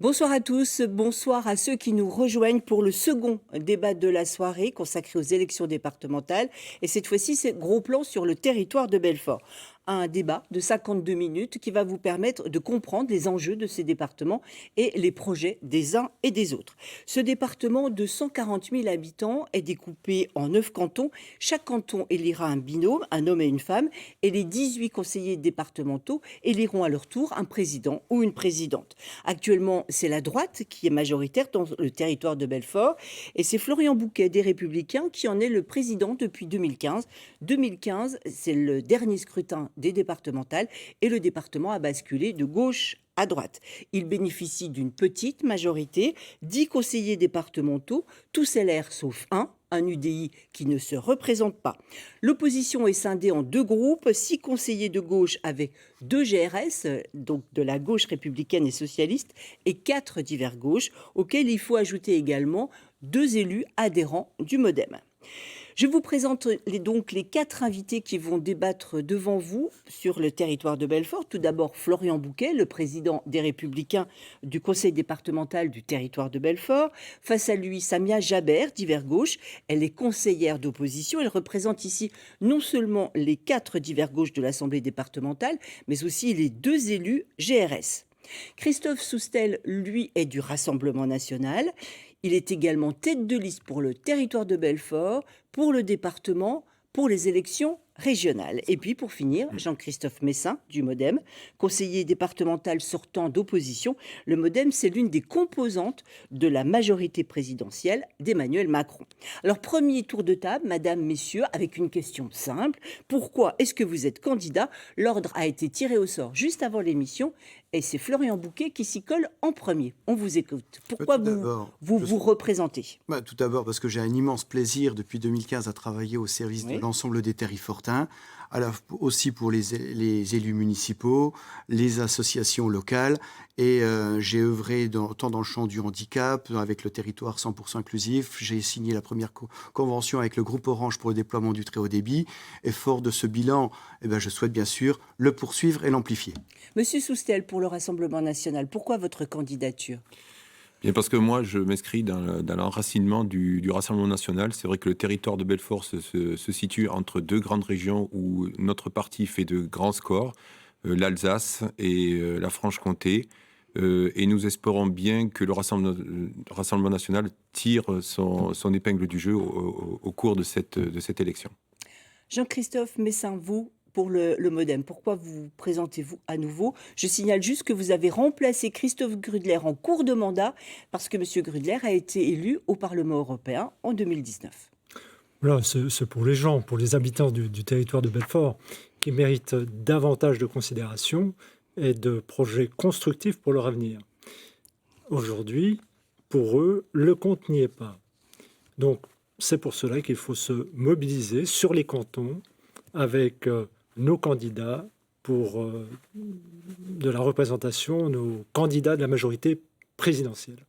Bonsoir à tous, bonsoir à ceux qui nous rejoignent pour le second débat de la soirée consacré aux élections départementales. Et cette fois-ci, c'est gros plan sur le territoire de Belfort. Un débat de 52 minutes qui va vous permettre de comprendre les enjeux de ces départements et les projets des uns et des autres. Ce département de 140 000 habitants est découpé en 9 cantons. Chaque canton élira un binôme, un homme et une femme, et les 18 conseillers départementaux éliront à leur tour un président ou une présidente. Actuellement, c'est la droite qui est majoritaire dans le territoire de Belfort, et c'est Florian Bouquet des Républicains qui en est le président depuis 2015. 2015, c'est le dernier scrutin des départementales et le département a basculé de gauche à droite. Il bénéficie d'une petite majorité, 10 conseillers départementaux, tous LR sauf un UDI qui ne se représente pas. L'opposition est scindée en deux groupes, 6 conseillers de gauche avec 2 GRS, donc de la gauche républicaine et socialiste, et 4 divers gauche, auxquels il faut ajouter également 2 élus adhérents du MoDem. Je vous présente donc les 4 invités qui vont débattre devant vous sur le territoire de Belfort. Tout d'abord, Florian Bouquet, le président des Républicains du conseil départemental du territoire de Belfort. Face à lui, Samia Jaber, divers gauche. Elle est conseillère d'opposition. Elle représente ici non seulement les 4 divers gauche de l'Assemblée départementale, mais aussi les 2 élus GRS. Christophe Soustel, lui, est du Rassemblement national. Il est également tête de liste pour le territoire de Belfort, pour le département, pour les élections régionales. Et puis pour finir, Jean-Christophe Messin du MoDem, conseiller départemental sortant d'opposition. Le MoDem, c'est l'une des composantes de la majorité présidentielle d'Emmanuel Macron. Alors premier tour de table, mesdames, messieurs, avec une question simple. Pourquoi est-ce que vous êtes candidat? L'ordre a été tiré au sort juste avant l'émission et c'est Florian Bouquet qui s'y colle en premier. On vous écoute. Pourquoi vous représentez? Tout d'abord parce que j'ai un immense plaisir depuis 2015 à travailler au service de l'ensemble des terrifortains, aussi pour les élus municipaux, les associations locales, et j'ai œuvré tant dans le champ du handicap, avec le territoire 100% inclusif. J'ai signé la première convention avec le groupe Orange pour le déploiement du très haut débit, et fort de ce bilan, je souhaite bien sûr le poursuivre et l'amplifier. Monsieur Soustel, pour le Rassemblement national, pourquoi votre candidature? Bien parce que moi, je m'inscris dans l'enracinement du Rassemblement national. C'est vrai que le territoire de Belfort se situe entre 2 grandes régions où notre parti fait de grands scores, l'Alsace et la Franche-Comté. Et nous espérons bien que le Rassemblement national tire son épingle du jeu au cours de cette élection. Jean-Christophe Messin, vous, pour le MoDem, pourquoi vous présentez-vous à nouveau? Je signale juste que vous avez remplacé Christophe Grudler en cours de mandat parce que M. Grudler a été élu au Parlement européen en 2019. Voilà, c'est pour les gens, pour les habitants du territoire de Belfort qui méritent davantage de considération et de projets constructifs pour leur avenir. Aujourd'hui, pour eux, le compte n'y est pas. Donc, c'est pour cela qu'il faut se mobiliser sur les cantons avec nos candidats pour de la représentation, nos candidats de la majorité présidentielle.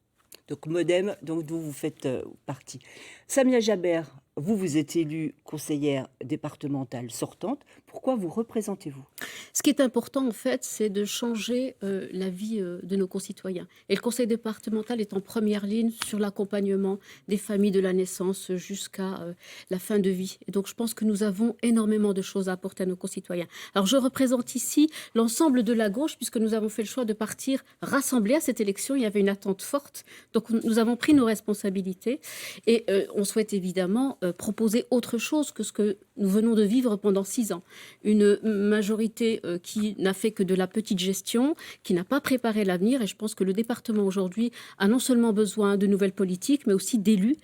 Donc MoDem, donc d'où vous faites partie. Samia Jaber, vous êtes élue conseillère départementale sortante. Pourquoi vous représentez-vous? Ce qui est important, en fait, c'est de changer la vie de nos concitoyens. Et le conseil départemental est en première ligne sur l'accompagnement des familles de la naissance jusqu'à la fin de vie. Et donc, je pense que nous avons énormément de choses à apporter à nos concitoyens. Alors, je représente ici l'ensemble de la gauche, puisque nous avons fait le choix de partir rassemblés à cette élection. Il y avait une attente forte. Donc, nous avons pris nos responsabilités. Et on souhaite évidemment proposer autre chose que ce que nous venons de vivre pendant 6 ans. Une majorité qui n'a fait que de la petite gestion, qui n'a pas préparé l'avenir. Et je pense que le département aujourd'hui a non seulement besoin de nouvelles politiques, mais aussi d'élus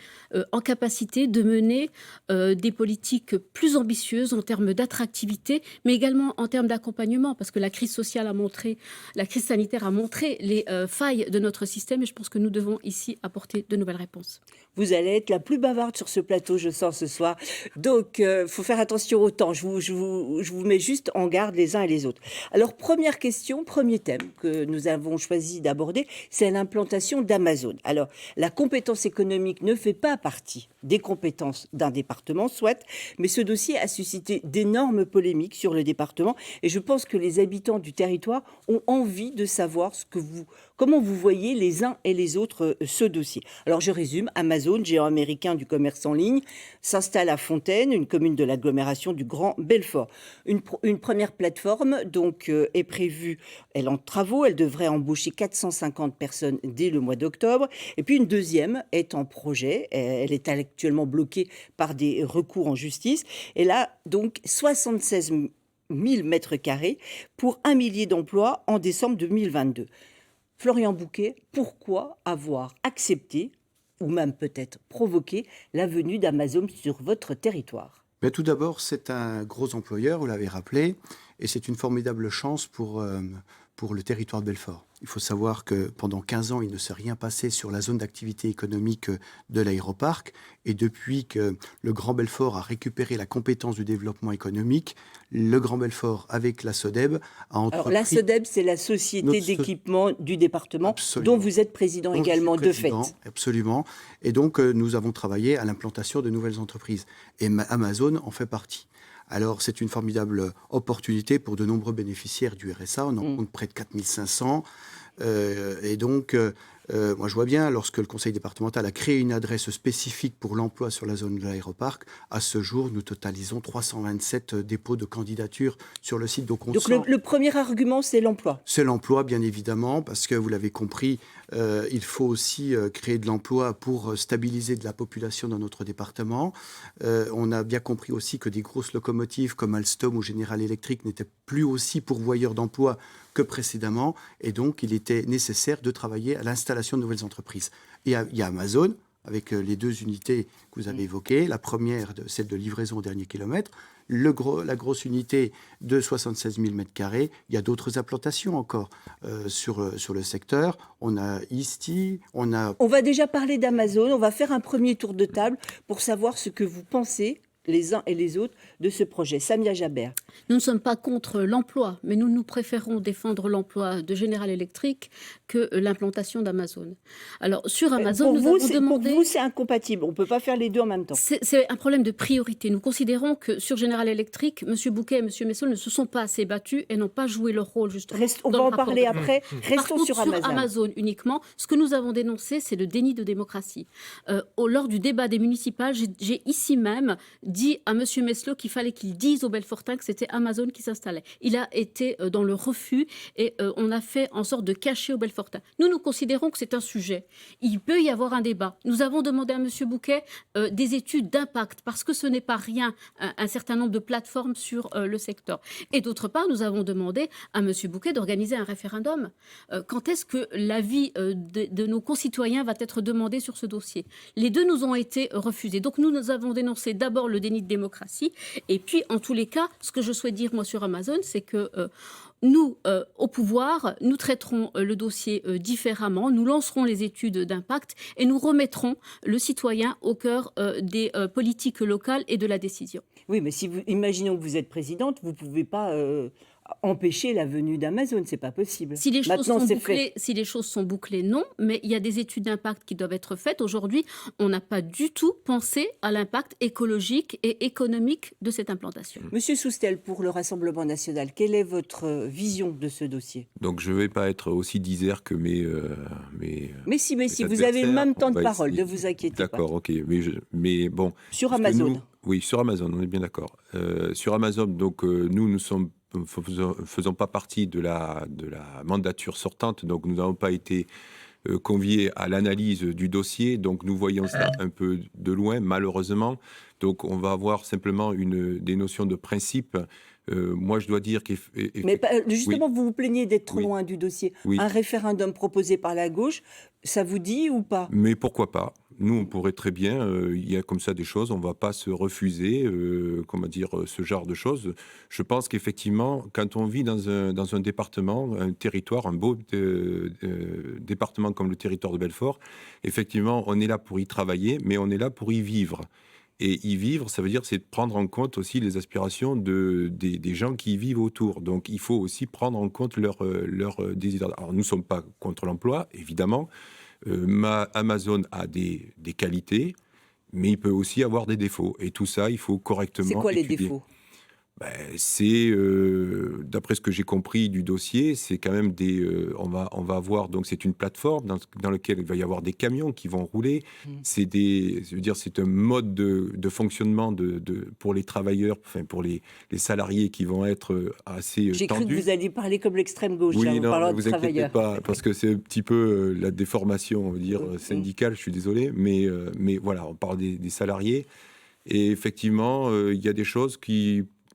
en capacité de mener des politiques plus ambitieuses en termes d'attractivité, mais également en termes d'accompagnement, parce que la crise sociale a montré, la crise sanitaire a montré les failles de notre système, et je pense que nous devons ici apporter de nouvelles réponses. Vous allez être la plus bavarde sur ce plateau, je sens ce soir. Donc, faut faire attention au temps. Je vous mets juste en garde les uns et les autres. Alors, première question, premier thème que nous avons choisi d'aborder, c'est l'implantation d'Amazon. Alors, la compétence économique ne fait pas partie des compétences d'un département, soit, mais ce dossier a suscité d'énormes polémiques sur le département et je pense que les habitants du territoire ont envie de savoir comment vous voyez les uns et les autres ce dossier. Alors, je résume. Amazon, géant américain du commerce en ligne, s'installe à Fontaine, une commune de l'agglomération du Grand Belfort. Une première plateforme donc est prévue, elle est en travaux, elle devrait embaucher 450 personnes dès le mois d'octobre. Et puis une deuxième est en projet, elle est actuellement bloquée par des recours en justice. Et là, donc 76 000 mètres carrés pour 1 millier d'emplois en décembre 2022. Florian Bouquet, pourquoi avoir accepté ou même peut-être provoqué la venue d'Amazon sur votre territoire? Mais tout d'abord, c'est un gros employeur, vous l'avez rappelé, et c'est une formidable chance pour le territoire de Belfort. Il faut savoir que pendant 15 ans, il ne s'est rien passé sur la zone d'activité économique de l'aéroparc. Et depuis que le Grand Belfort a récupéré la compétence du développement économique, le Grand Belfort, avec la SODEB, a entrepris... Alors, la SODEB, c'est la société d'équipement du département, Absolument. dont vous êtes président Donc, également, je suis président, de fait. Absolument. Et donc, nous avons travaillé à l'implantation de nouvelles entreprises. Et Amazon en fait partie. Alors, c'est une formidable opportunité pour de nombreux bénéficiaires du RSA. On en compte près de 4500. Et donc, moi, je vois bien, lorsque le conseil départemental a créé une adresse spécifique pour l'emploi sur la zone de l'aéroparc, à ce jour, nous totalisons 327 dépôts de candidatures sur le site. Donc, le premier argument, c'est l'emploi. C'est l'emploi, bien évidemment, parce que vous l'avez compris, il faut aussi créer de l'emploi pour stabiliser de la population dans notre département. On a bien compris aussi que des grosses locomotives comme Alstom ou General Electric n'étaient plus aussi pourvoyeurs d'emploi que précédemment, et donc il était nécessaire de travailler à l'installation de nouvelles entreprises. Et il y a Amazon, avec les deux unités que vous avez évoquées, la première, celle de livraison au dernier kilomètre, la grosse unité de 76 000 m². Il y a d'autres implantations encore sur le secteur. On a Isti, on a... On va déjà parler d'Amazon, on va faire un premier tour de table pour savoir ce que vous pensez les uns et les autres de ce projet. Samia Jaber. Nous ne sommes pas contre l'emploi, mais nous préférons défendre l'emploi de General Electric que l'implantation d'Amazon. Alors, sur Amazon, pour vous, c'est incompatible. On ne peut pas faire les deux en même temps. C'est un problème de priorité. Nous considérons que sur General Electric, M. Bouquet et M. Messol ne se sont pas assez battus et n'ont pas joué leur rôle, justement. On va en parler après. Restons sur Amazon. Sur Amazon uniquement, ce que nous avons dénoncé, c'est le déni de démocratie. Lors du débat des municipales, j'ai ici même dit à M. Meslot qu'il fallait qu'il dise aux Belfortins que c'était Amazon qui s'installait. Il a été dans le refus et on a fait en sorte de cacher aux Belfortins. Nous considérons que c'est un sujet. Il peut y avoir un débat. Nous avons demandé à M. Bouquet des études d'impact parce que ce n'est pas rien, un certain nombre de plateformes sur le secteur. Et d'autre part, nous avons demandé à M. Bouquet d'organiser un référendum. Quand est-ce que l'avis de nos concitoyens va être demandé sur ce dossier? Les deux nous ont été refusés. Donc nous avons dénoncé d'abord le déni de démocratie. Et puis, en tous les cas, ce que je souhaite dire, moi, sur Amazon, c'est que nous, au pouvoir, nous traiterons le dossier différemment, nous lancerons les études d'impact et nous remettrons le citoyen au cœur des politiques locales et de la décision. Oui, mais imaginons que vous êtes présidente, vous ne pouvez pas... empêcher la venue d'Amazon, c'est pas possible. Si les choses sont bouclées, non, mais il y a des études d'impact qui doivent être faites. Aujourd'hui, on n'a pas du tout pensé à l'impact écologique et économique de cette implantation. Monsieur Soustel, pour le Rassemblement national, quelle est votre vision de ce dossier? Donc je ne vais pas être aussi disert que mes Mais si, vous avez le même temps de parole, ne vous inquiétez pas. D'accord, ok, mais bon. Sur Amazon. Oui, sur Amazon, on est bien d'accord. Sur Amazon, donc nous faisons pas partie de la mandature sortante, donc nous n'avons pas été conviés à l'analyse du dossier, donc nous voyons ça un peu de loin, malheureusement. Donc on va avoir simplement des notions de principe. Moi, je dois dire Mais justement, oui. Vous vous plaignez d'être trop loin du dossier. Oui. Un référendum proposé par la gauche, ça vous dit ou pas? Mais pourquoi pas? Nous, on pourrait très bien, il y a comme ça des choses, on ne va pas se refuser, ce genre de choses. Je pense qu'effectivement, quand on vit dans un département, un territoire, un beau département comme le territoire de Belfort, effectivement, on est là pour y travailler, mais on est là pour y vivre. Et y vivre, ça veut dire c'est de prendre en compte aussi les aspirations des gens qui y vivent autour. Donc il faut aussi prendre en compte leurs désirs. Alors nous ne sommes pas contre l'emploi, évidemment. Amazon a des qualités, mais il peut aussi avoir des défauts. Et tout ça, il faut correctement C'est quoi les étudier. défauts? C'est, d'après ce que j'ai compris du dossier, c'est quand même on va avoir, donc c'est une plateforme dans laquelle il va y avoir des camions qui vont rouler. C'est un mode de fonctionnement pour les travailleurs, enfin pour les salariés qui vont être assez J'ai cru tendus. que vous alliez parler comme l'extrême gauche, Oui, en non, parlant ne de vous inquiétez travailleurs. pas, parce que c'est un petit peu la déformation, on va dire, syndicale, je suis désolé, mais voilà, on parle des salariés. Et effectivement, il y a des choses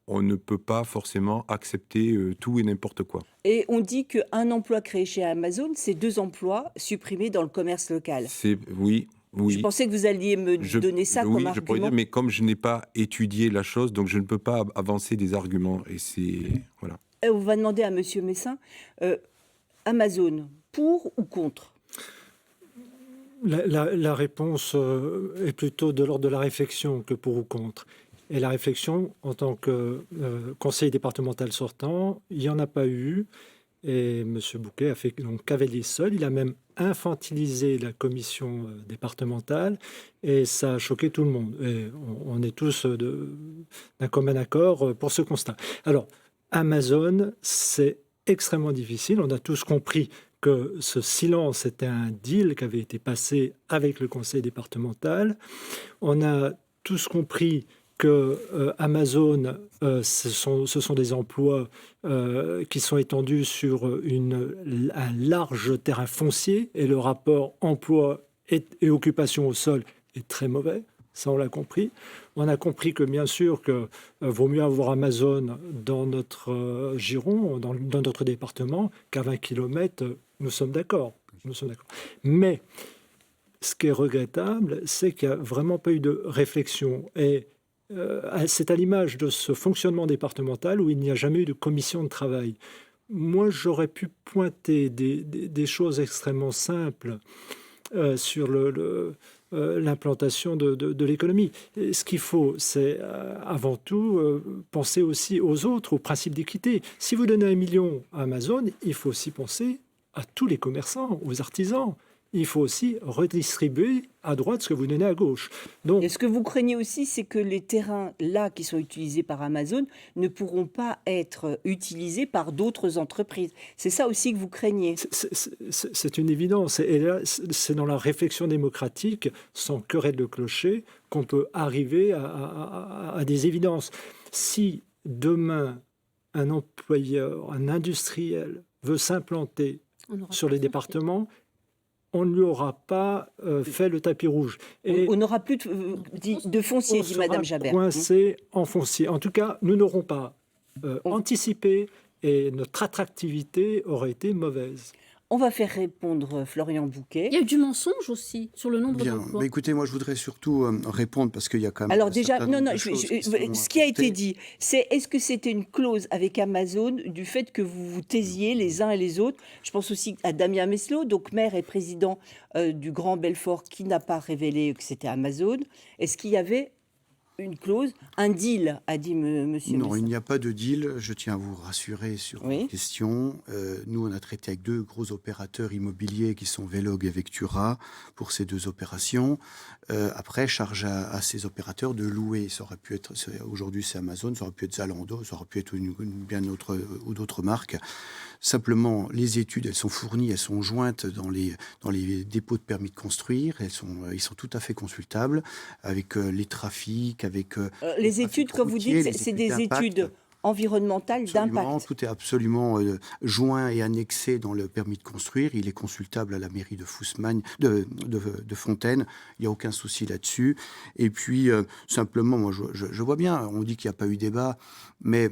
on ne peut pas forcément accepter tout et n'importe quoi. Et on dit qu'un emploi créé chez Amazon, c'est 2 emplois supprimés dans le commerce local. Oui. Je pensais que vous alliez me donner ça comme je pourrais argument. dire, mais comme je n'ai pas étudié la chose, donc je ne peux pas avancer des arguments. Et c'est... Voilà. Et on va demander à Monsieur Messin, Amazon, pour ou contre? La réponse est plutôt de l'ordre de la réflexion que pour ou contre. Et la réflexion, en tant que conseiller départemental sortant, il n'y en a pas eu. Et M. Bouquet a fait donc cavalier seul. Il a même infantilisé la commission départementale et ça a choqué tout le monde. Et on est tous d'un commun accord pour ce constat. Alors, Amazon, c'est extrêmement difficile. On a tous compris que ce silence était un deal qui avait été passé avec le conseil départemental. On a tous compris que Amazon, ce sont des emplois qui sont étendus sur un large terrain foncier et le rapport emploi et occupation au sol est très mauvais. Ça, on l'a compris. On a compris que, bien sûr, que vaut mieux avoir Amazon dans notre giron, dans notre département, qu'à 20 km, nous sommes d'accord. Mais ce qui est regrettable, c'est qu'il n'y a vraiment pas eu de réflexion. Et c'est à l'image de ce fonctionnement départemental où il n'y a jamais eu de commission de travail. Moi, j'aurais pu pointer des choses extrêmement simples sur l'implantation de l'économie. Et ce qu'il faut, c'est avant tout penser aussi aux autres, au principe d'équité. Si vous donnez 1 million à Amazon, il faut aussi penser à tous les commerçants, aux artisans. Il faut aussi redistribuer à droite ce que vous donnez à gauche. Donc, et ce que vous craignez aussi, c'est que les terrains là qui sont utilisés par Amazon ne pourront pas être utilisés par d'autres entreprises. C'est ça aussi que vous craignez. C'est une évidence. Et là, c'est dans la réflexion démocratique, sans querelle de clocher, qu'on peut arriver à des évidences. Si demain, un employeur, un industriel veut s'implanter sur les départements, on ne lui aura pas fait le tapis rouge. Et on n'aura plus de foncier, dit Madame Jabert. Coincé en foncier. En tout cas, nous n'aurons pas anticipé et notre attractivité aurait été mauvaise. On va faire répondre Florian Bouquet. Il y a eu du mensonge aussi sur le nombre d'emplois. Bah écoutez, moi je voudrais surtout répondre parce qu'il y a quand même... Alors déjà, ce qui a été dit, c'est est-ce que c'était une clause avec Amazon du fait que vous vous taisiez les uns et les autres? Je pense aussi à Damien Meslot, donc maire et président du Grand Belfort, qui n'a pas révélé que c'était Amazon. Est-ce qu'il y avait une clause, un deal, a dit monsieur Non, Messin. il n'y a pas de deal. Je tiens à vous rassurer sur la question. Nous, on a traité avec 2 gros opérateurs immobiliers qui sont Velog et Vectura pour ces 2 opérations. Après, charge à ces opérateurs de louer. Ça aurait pu être, aujourd'hui c'est Amazon, ça aurait pu être Zalando, ça aurait pu être bien autre ou d'autres marques. Simplement, les études, elles sont fournies, elles sont jointes dans les dépôts de permis de construire. Ils sont tout à fait consultables avec les trafics, avec les études, comme vous dites, c'est des études environnementales d'impact. Tout est absolument joint et annexé dans le permis de construire. Il est consultable à la mairie de de Fontaine. Il n'y a aucun souci là-dessus. Et puis, simplement, moi, je vois bien, on dit qu'il n'y a pas eu débat, mais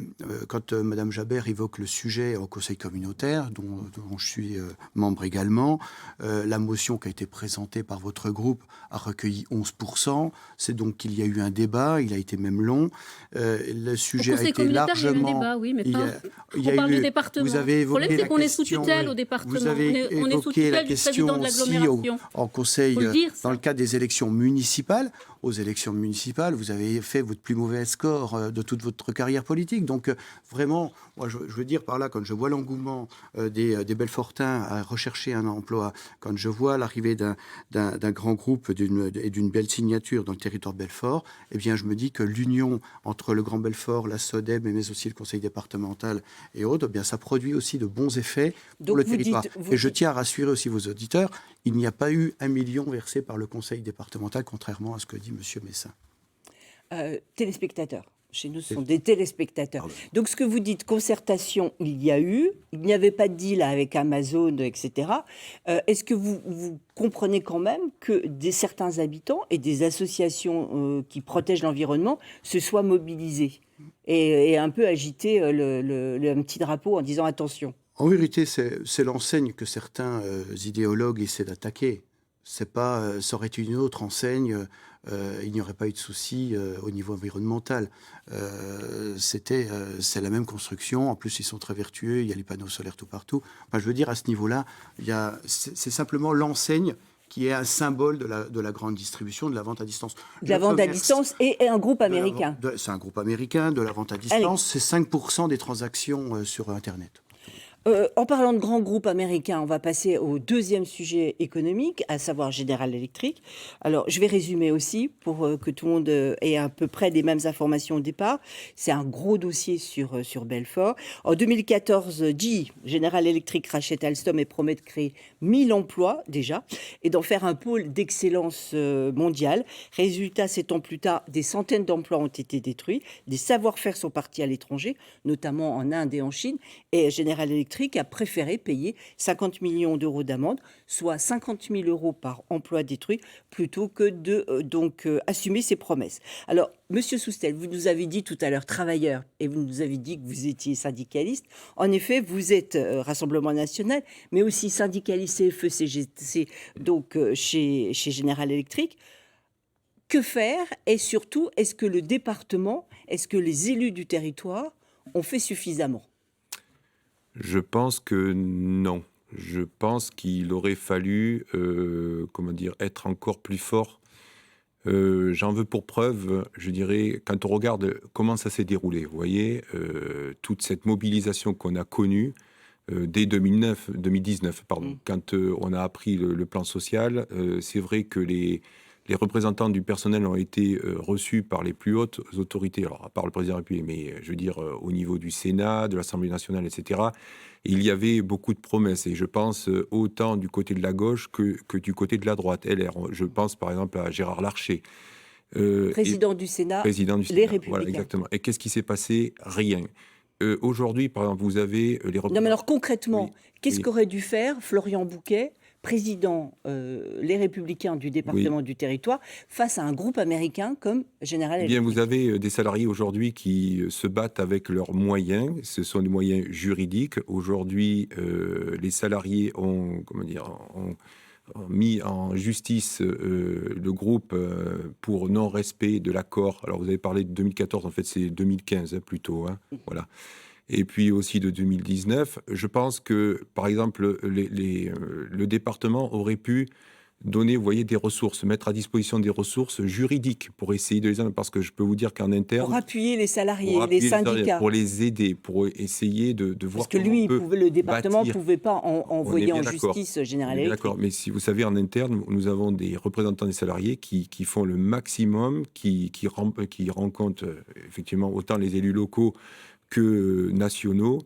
quand Mme Jabert évoque le sujet au conseil communautaire, dont je suis membre également, la motion qui a été présentée par votre groupe a recueilli 11%. C'est donc qu'il y a eu un débat, il a été même long. Le sujet a été largement... Il y a eu un débat, oui, mais on parle du département. Vous avez évoqué le problème, c'est qu'on est sous tutelle au département. Vous avez on est sous évoqué la tutelle du président question de aussi l'agglomération. en conseil, dans le cadre des élections municipales. aux élections municipales, vous avez fait votre plus mauvais score de toute votre carrière politique. Donc vraiment, moi je veux dire par là, quand je vois l'engouement des Belfortins à rechercher un emploi, quand je vois l'arrivée d'un grand groupe et d'une belle signature dans le territoire de Belfort, eh bien je me dis que l'union entre le Grand Belfort, la SODEB, mais aussi le conseil départemental et autres, eh bien ça produit aussi de bons effets pour le territoire. Et je tiens à rassurer aussi vos auditeurs, il n'y a pas eu 1 million versé par le conseil départemental, contrairement à ce que dit M. Messin. Téléspectateurs. Chez nous, ce sont des téléspectateurs. Donc, ce que vous dites, concertation, il y a eu. Il n'y avait pas de deal avec Amazon, etc. Est-ce que vous comprenez quand même que certains habitants et des associations qui protègent l'environnement se soient mobilisés et un peu agité un petit drapeau en disant attention? En vérité, c'est l'enseigne que certains idéologues essaient d'attaquer. C'est pas, ça aurait été une autre enseigne, il n'y aurait pas eu de souci au niveau environnemental. C'est la même construction. En plus, ils sont très vertueux. Il y a les panneaux solaires tout partout. Enfin, je veux dire, à ce niveau-là, c'est simplement l'enseigne qui est un symbole de la grande distribution, de la vente à distance. De la vente à distance et un groupe américain. C'est un groupe américain, de la vente à distance. C'est 5% des transactions sur Internet. En parlant de grands groupes américains, on va passer au deuxième sujet économique, à savoir General Electric. Alors, je vais résumer aussi pour que tout le monde ait à peu près les mêmes informations au départ. C'est un gros dossier sur Belfort. En 2014, General Electric rachète Alstom et promet de créer 1000 emplois déjà et d'en faire un pôle d'excellence mondiale. Résultat, 7 ans plus tard, des centaines d'emplois ont été détruits, des savoir-faire sont partis à l'étranger, notamment en Inde et en Chine, et General Electric a préféré payer 50 millions d'euros d'amende, soit 50 000 euros par emploi détruit, plutôt que de assumer ses promesses. Alors, Monsieur Soustelle, vous nous avez dit tout à l'heure travailleur, et vous nous avez dit que vous étiez syndicaliste. En effet, vous êtes Rassemblement National, mais aussi syndicaliste CFE-CGC, donc chez General Electric. Que faire? Et surtout, est-ce que le département, est-ce que les élus du territoire ont fait suffisamment? Je pense que non. Je pense qu'il aurait fallu, être encore plus fort. J'en veux pour preuve, je dirais, quand on regarde comment ça s'est déroulé. Vous voyez, toute cette mobilisation qu'on a connue dès 2019, quand on a appris le plan social, c'est vrai que les représentants du personnel ont été reçus par les plus hautes autorités, alors à part le président de la République, mais je veux dire au niveau du Sénat, de l'Assemblée nationale, etc. Et il y avait beaucoup de promesses, et je pense autant du côté de la gauche que du côté de la droite, LR. Je pense par exemple à Gérard Larcher. Président du Sénat, les Républicains. Voilà, exactement. Et qu'est-ce qui s'est passé? Rien. Aujourd'hui, par exemple, vous avez les représentants... Non, mais alors concrètement, qu'est-ce qu'aurait dû faire Florian Bouquet, président Les Républicains du département du territoire, face à un groupe américain comme General Electric? Bien, vous avez des salariés aujourd'hui qui se battent avec leurs moyens. Ce sont des moyens juridiques. Aujourd'hui, les salariés ont mis en justice le groupe pour non-respect de l'accord. Alors, vous avez parlé de 2014, en fait, c'est 2015 plutôt. Voilà. Et puis aussi de 2019. Je pense que, par exemple, le département aurait pu donner, vous voyez, des ressources, mettre à disposition des ressources juridiques pour essayer de les... Parce que je peux vous dire qu'en interne... Pour appuyer les salariés, les syndicats. Pour les aider, pour essayer de voir... Parce que lui, le département ne pouvait pas envoyer en justice General Electric. D'accord, mais si vous savez, en interne, nous avons des représentants des salariés qui font le maximum, qui rendent compte, effectivement, autant les élus locaux que nationaux.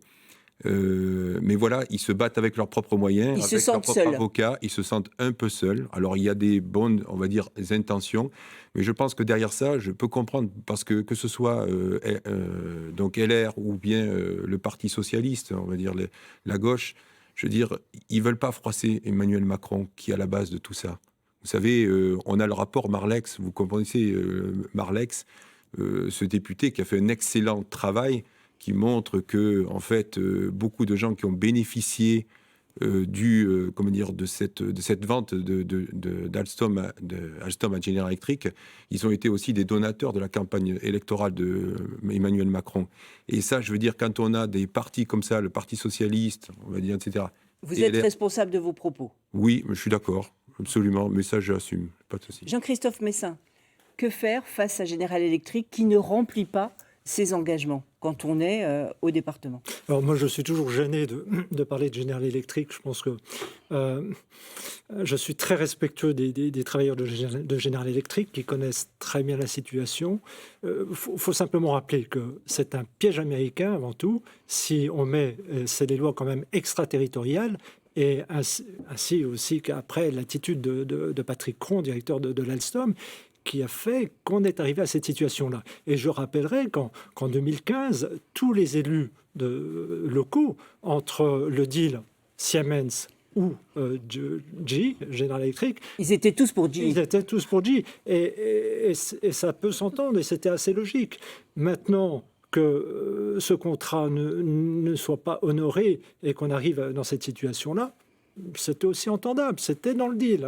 Mais voilà, ils se battent avec leurs propres moyens, avec leurs propres avocats, ils se sentent un peu seuls. Alors il y a des bonnes, on va dire, intentions, mais je pense que derrière ça, je peux comprendre, parce que ce soit donc LR ou bien le Parti socialiste, on va dire la gauche, je veux dire, ils veulent pas froisser Emmanuel Macron, qui est à la base de tout ça. Vous savez, on a le rapport Marlex, vous comprenez Marlex, ce député qui a fait un excellent travail, qui montre que, en fait, beaucoup de gens qui ont bénéficié de cette vente d'Alstom à General Electric, ils ont été aussi des donateurs de la campagne électorale d'Emmanuel Macron. Et ça, je veux dire, quand on a des partis comme ça, le Parti socialiste, on va dire, etc. Vous êtes responsable de vos propos? Oui, je suis d'accord, absolument, mais ça, j'assume, pas de souci. Jean-Christophe Messin, que faire face à General Electric qui ne remplit pas ses engagements quand on est au département? Alors moi, je suis toujours gêné de parler de General Electric. Je pense que je suis très respectueux des travailleurs de General Electric qui connaissent très bien la situation. Faut simplement rappeler que c'est un piège américain avant tout. Si on met, c'est des lois quand même extraterritoriales. Et ainsi aussi qu'après l'attitude de Patrick Cron, directeur de l'Alstom, qui a fait qu'on est arrivé à cette situation-là. Et je rappellerai qu'en 2015, tous les élus locaux, entre le deal Siemens ou General Electric, ils étaient tous pour GE. Ils étaient tous pour GE. Et ça peut s'entendre, et c'était assez logique. Maintenant que ce contrat ne soit pas honoré et qu'on arrive dans cette situation-là, c'était aussi entendable, c'était dans le deal.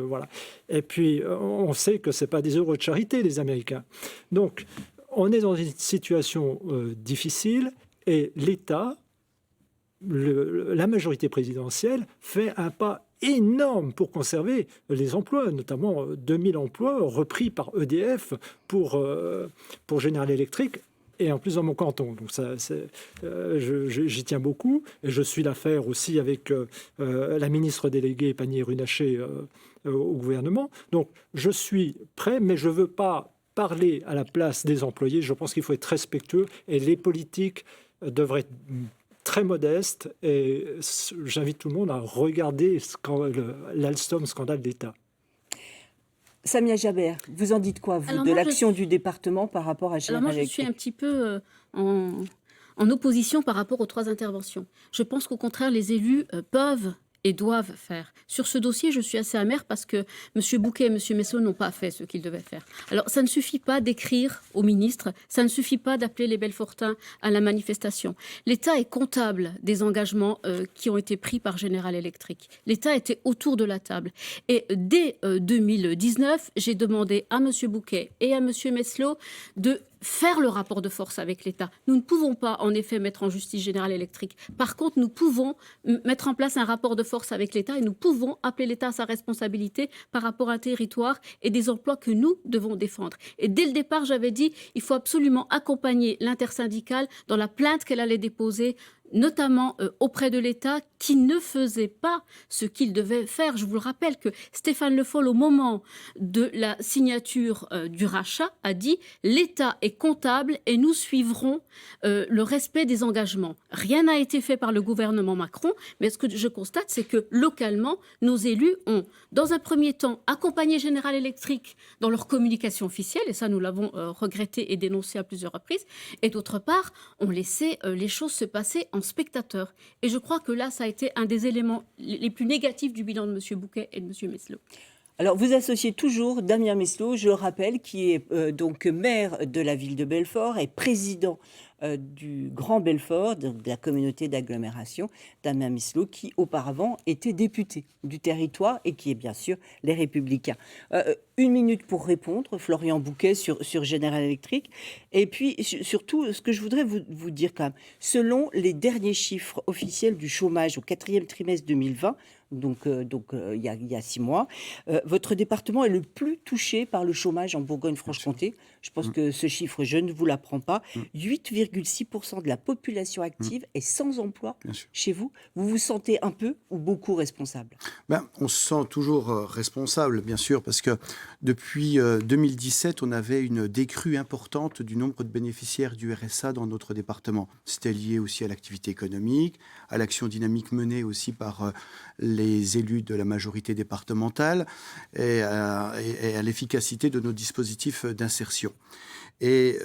Voilà. Et puis, on sait que ce n'est pas des œuvres de charité, les Américains. Donc, on est dans une situation difficile et l'État, la majorité présidentielle, fait un pas énorme pour conserver les emplois, notamment 2000 emplois repris par EDF pour General Electric. Et en plus dans mon canton. Donc j'y tiens beaucoup. Et je suis l'affaire aussi avec la ministre déléguée Pannier-Runacher au gouvernement. Donc je suis prêt, mais je ne veux pas parler à la place des employés. Je pense qu'il faut être respectueux et les politiques devraient être très modestes. Et j'invite tout le monde à regarder l'Alstom scandale d'État. Samia Jaber, vous en dites quoi, vous, de l'action du département par rapport à General Electric? Alors moi, je suis un petit peu en opposition par rapport aux 3 interventions. Je pense qu'au contraire, les élus peuvent et doivent faire. Sur ce dossier, je suis assez amère parce que M. Bouquet et M. Messeau n'ont pas fait ce qu'ils devaient faire. Alors, ça ne suffit pas d'écrire au ministre, ça ne suffit pas d'appeler les Belfortins à la manifestation. L'État est comptable des engagements qui ont été pris par General Electric. L'État était autour de la table. Et dès 2019, j'ai demandé à M. Bouquet et à M. Messeau de faire le rapport de force avec l'État. Nous ne pouvons pas, en effet, mettre en justice General Electric. Par contre, nous pouvons mettre en place un rapport de force avec l'État et nous pouvons appeler l'État à sa responsabilité par rapport à un territoire et des emplois que nous devons défendre. Et dès le départ, j'avais dit il faut absolument accompagner l'intersyndicale dans la plainte qu'elle allait déposer, notamment auprès de l'État qui ne faisait pas ce qu'il devait faire. Je vous le rappelle que Stéphane Le Foll, au moment de la signature du rachat, a dit « l'État est comptable et nous suivrons le respect des engagements ». Rien n'a été fait par le gouvernement Macron, mais ce que je constate, c'est que localement, nos élus ont, dans un premier temps, accompagné General Electric dans leur communication officielle, et ça nous l'avons regretté et dénoncé à plusieurs reprises, et d'autre part, ont laissé les choses se passer en spectateur. Et je crois que là, ça a été un des éléments les plus négatifs du bilan de M. Bouquet et de M. Messeau. Alors, vous associez toujours Damien Messeau, je le rappelle, qui est donc maire de la ville de Belfort et président du Grand Belfort, de la communauté d'agglomération, Damien Messeau, qui auparavant était député du territoire et qui est bien sûr les Républicains. 1 minute pour répondre, Florian Bouquet, sur General Electric. Et puis, surtout, ce que je voudrais vous dire quand même, selon les derniers chiffres officiels du chômage au 4e trimestre 2020, donc il y a 6 mois, votre département est le plus touché par le chômage en Bourgogne-Franche-Comté. Je pense que ce chiffre, je ne vous l'apprends pas. 8,6% de la population active est sans emploi chez vous. Vous vous sentez un peu ou beaucoup responsable? On se sent toujours responsable, bien sûr, parce que depuis 2017, on avait une décrue importante du nombre de bénéficiaires du RSA dans notre département. C'était lié aussi à l'activité économique, à l'action dynamique menée aussi par les élus de la majorité départementale et à l'efficacité de nos dispositifs d'insertion. Et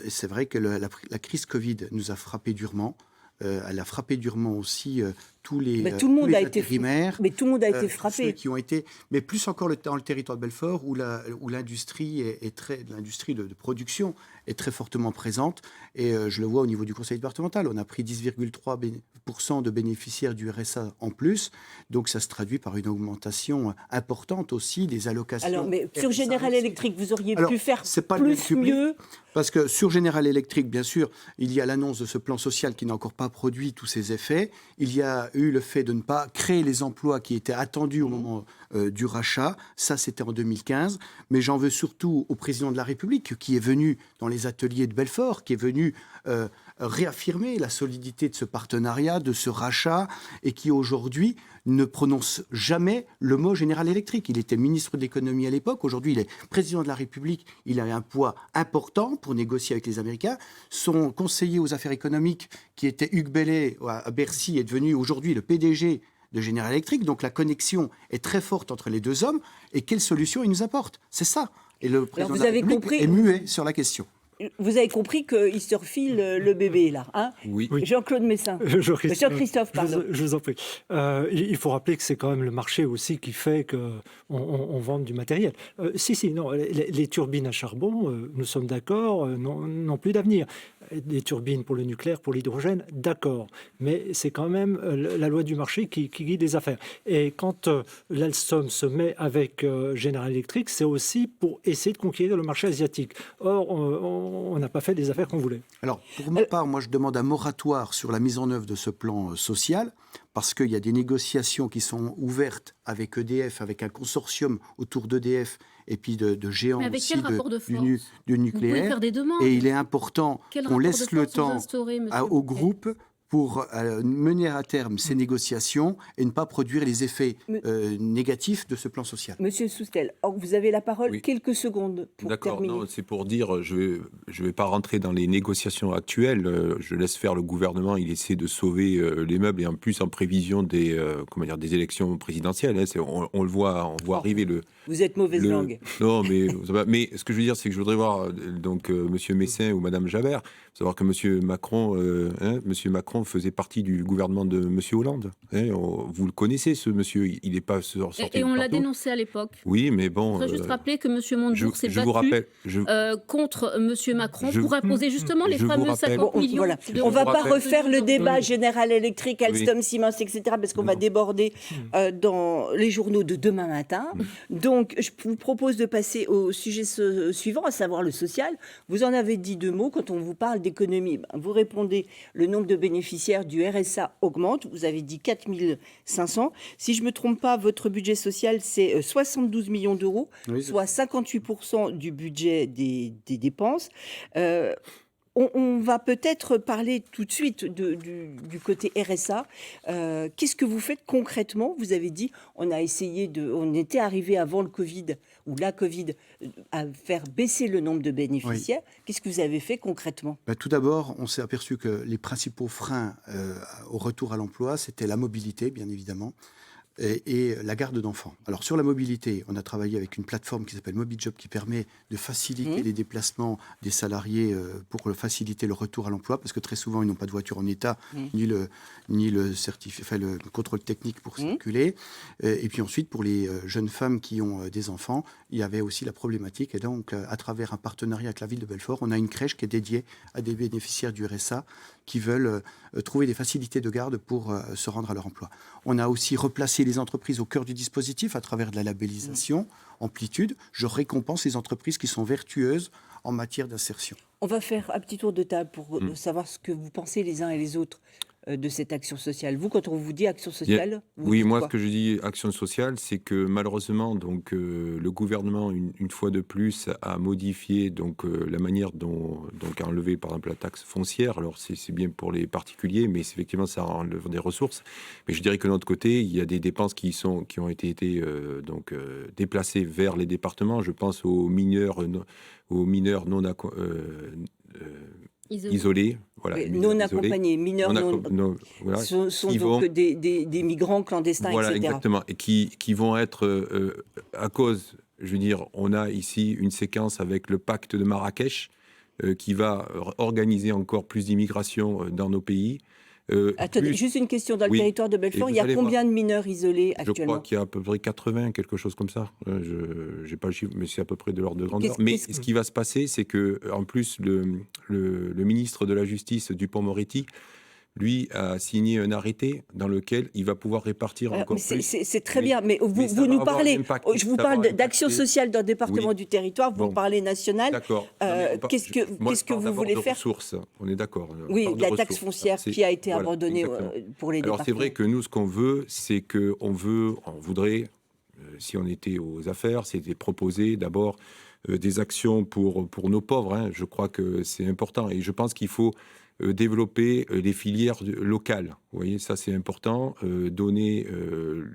c'est vrai que la crise Covid nous a frappé durement. Elle a frappé durement aussi tous les intérimaires. Mais tout le monde a été frappé. Ceux qui ont été, mais plus encore dans le territoire de Belfort où l'industrie l'industrie de production est très fortement présente. Et je le vois au niveau du conseil départemental. On a pris 10,3% de bénéficiaires du RSA en plus. Donc ça se traduit par une augmentation importante aussi des allocations. Alors, mais sur General Electric, vous auriez pu faire plus, mieux. Parce que sur General Electric, bien sûr, il y a l'annonce de ce plan social qui n'a encore pas produit tous ses effets. Il y a eu le fait de ne pas créer les emplois qui étaient attendus au moment du rachat. Ça, c'était en 2015. Mais j'en veux surtout au président de la République qui est venu dans les ateliers de Belfort, qui est venu réaffirmer la solidité de ce partenariat, de ce rachat, et qui aujourd'hui ne prononce jamais le mot General Electric. Il était ministre de l'économie à l'époque. Aujourd'hui, il est président de la République. Il a un poids important pour négocier avec les Américains. Son conseiller aux affaires économiques, qui était Hugues Bellet à Bercy, est devenu aujourd'hui le PDG de General Electric. Donc la connexion est très forte entre les deux hommes. Et quelle solution il nous apporte? C'est ça. Et le président de la République est muet sur la question. Vous avez compris qu'il se refile le bébé, là. Hein, Oui. Jean-Claude Messin. Jean-Christophe, pardon. Je vous en prie. Il faut rappeler que c'est quand même le marché aussi qui fait qu'on vende du matériel. Non, les turbines à charbon, nous sommes d'accord, n'ont plus d'avenir. Des turbines pour le nucléaire, pour l'hydrogène, d'accord. Mais c'est quand même la loi du marché qui guide les affaires. Et quand l'Alstom se met avec General Electric, c'est aussi pour essayer de conquérir le marché asiatique. Or, on n'a pas fait les affaires qu'on voulait. Alors, pour ma part, moi, je demande un moratoire sur la mise en œuvre de ce plan social, parce qu'il y a des négociations qui sont ouvertes avec EDF, avec un consortium autour d'EDF, et puis de géants aussi du nucléaire. Vous pouvez faire des demandes. Et il est important qu'on laisse le temps au groupe pour mener à terme ces négociations et ne pas produire les effets négatifs de ce plan social. Monsieur Soustelle, vous avez la parole, Oui. Quelques secondes pour terminer. Non, c'est pour dire, je vais pas rentrer dans les négociations actuelles, je laisse faire le gouvernement, il essaie de sauver les meubles, et en plus en prévision des élections présidentielles, hein, on le voit, on voit arriver le... Vous êtes mauvaise langue. Non, mais ce que je veux dire, c'est que je voudrais voir Monsieur Messin ou Madame Javert, savoir que Monsieur Macron faisait partie du gouvernement de Monsieur Hollande. Hein, vous le connaissez, ce monsieur, il n'est pas sorti. Et on l'a dénoncé à l'époque. Oui, mais bon. Je voudrais juste rappeler que Monsieur Montebourg s'est vous battu rappelle, contre Monsieur Macron pour imposer justement les fameux 50 millions. Voilà. d'euros. On ne va pas refaire le débat General Electric, Alstom, Siemens, etc., parce qu'on va déborder dans les journaux de demain matin. Donc, je vous propose de passer au sujet suivant, à savoir le social. Vous en avez dit 2 mots. Quand on vous parle d'économie, vous répondez le nombre de bénéficiaires du RSA augmente. Vous avez dit 4 500. Si je ne me trompe pas, votre budget social, c'est 72 millions d'euros, soit 58% du budget des dépenses. On va peut-être parler tout de suite du côté RSA. Qu'est-ce que vous faites concrètement? Vous avez dit, on était arrivé avant le Covid, ou la Covid, à faire baisser le nombre de bénéficiaires. Oui. Qu'est-ce que vous avez fait concrètement? Tout d'abord, on s'est aperçu que les principaux freins au retour à l'emploi, c'était la mobilité, bien évidemment, et la garde d'enfants. Alors sur la mobilité, on a travaillé avec une plateforme qui s'appelle MobiJob qui permet de faciliter les déplacements des salariés pour faciliter le retour à l'emploi, parce que très souvent ils n'ont pas de voiture en état, ni le contrôle technique pour circuler. Et puis ensuite pour les jeunes femmes qui ont des enfants, il y avait aussi la problématique. Et donc à travers un partenariat avec la ville de Belfort, on a une crèche qui est dédiée à des bénéficiaires du RSA qui veulent trouver des facilités de garde pour se rendre à leur emploi. On a aussi replacé les entreprises au cœur du dispositif à travers de la labellisation Amplitude. Je récompense les entreprises qui sont vertueuses en matière d'insertion. On va faire un petit tour de table pour savoir ce que vous pensez les uns et les autres de cette action sociale. Vous, quand on vous dit action sociale, oui, moi, ce que je dis action sociale, c'est que malheureusement, donc le gouvernement, une fois de plus, a modifié la manière dont a enlevé, par exemple, la taxe foncière. Alors, c'est bien pour les particuliers, mais effectivement, ça enlève des ressources. Mais je dirais que de l'autre côté, il y a des dépenses qui ont été déplacées vers les départements. Je pense aux mineurs non isolés, voilà, oui, non accompagnés, mineurs voilà, sont donc des migrants clandestins, voilà, etc. Exactement, et qui vont être, à cause, je veux dire, on a ici une séquence avec le pacte de Marrakech qui va organiser encore plus d'immigration dans nos pays. Attendez, juste une question. Dans le territoire de Belfort, il y a combien de mineurs isolés actuellement? Je crois qu'il y a à peu près 80, quelque chose comme ça. Je n'ai pas le chiffre, mais c'est à peu près de l'ordre de grandeur. Mais ce qui va se passer, c'est que, en plus, le ministre de la Justice, Dupond-Moretti, lui a signé un arrêté dans lequel il va pouvoir répartir encore plus. C'est très bien, mais vous nous parlez, je vous parle d'action sociale dans le département du territoire, vous parlez national. D'accord. Qu'est-ce que vous voulez faire? Ressources, on est d'accord. Oui, la taxe foncière qui a été abandonnée pour les départements. Alors c'est vrai que nous, ce qu'on veut, c'est qu'on voudrait, si on était aux affaires, c'était proposer d'abord des actions pour nos pauvres. Hein. Je crois que c'est important et je pense qu'il faut développer les filières locales. Vous voyez, ça c'est important. Donner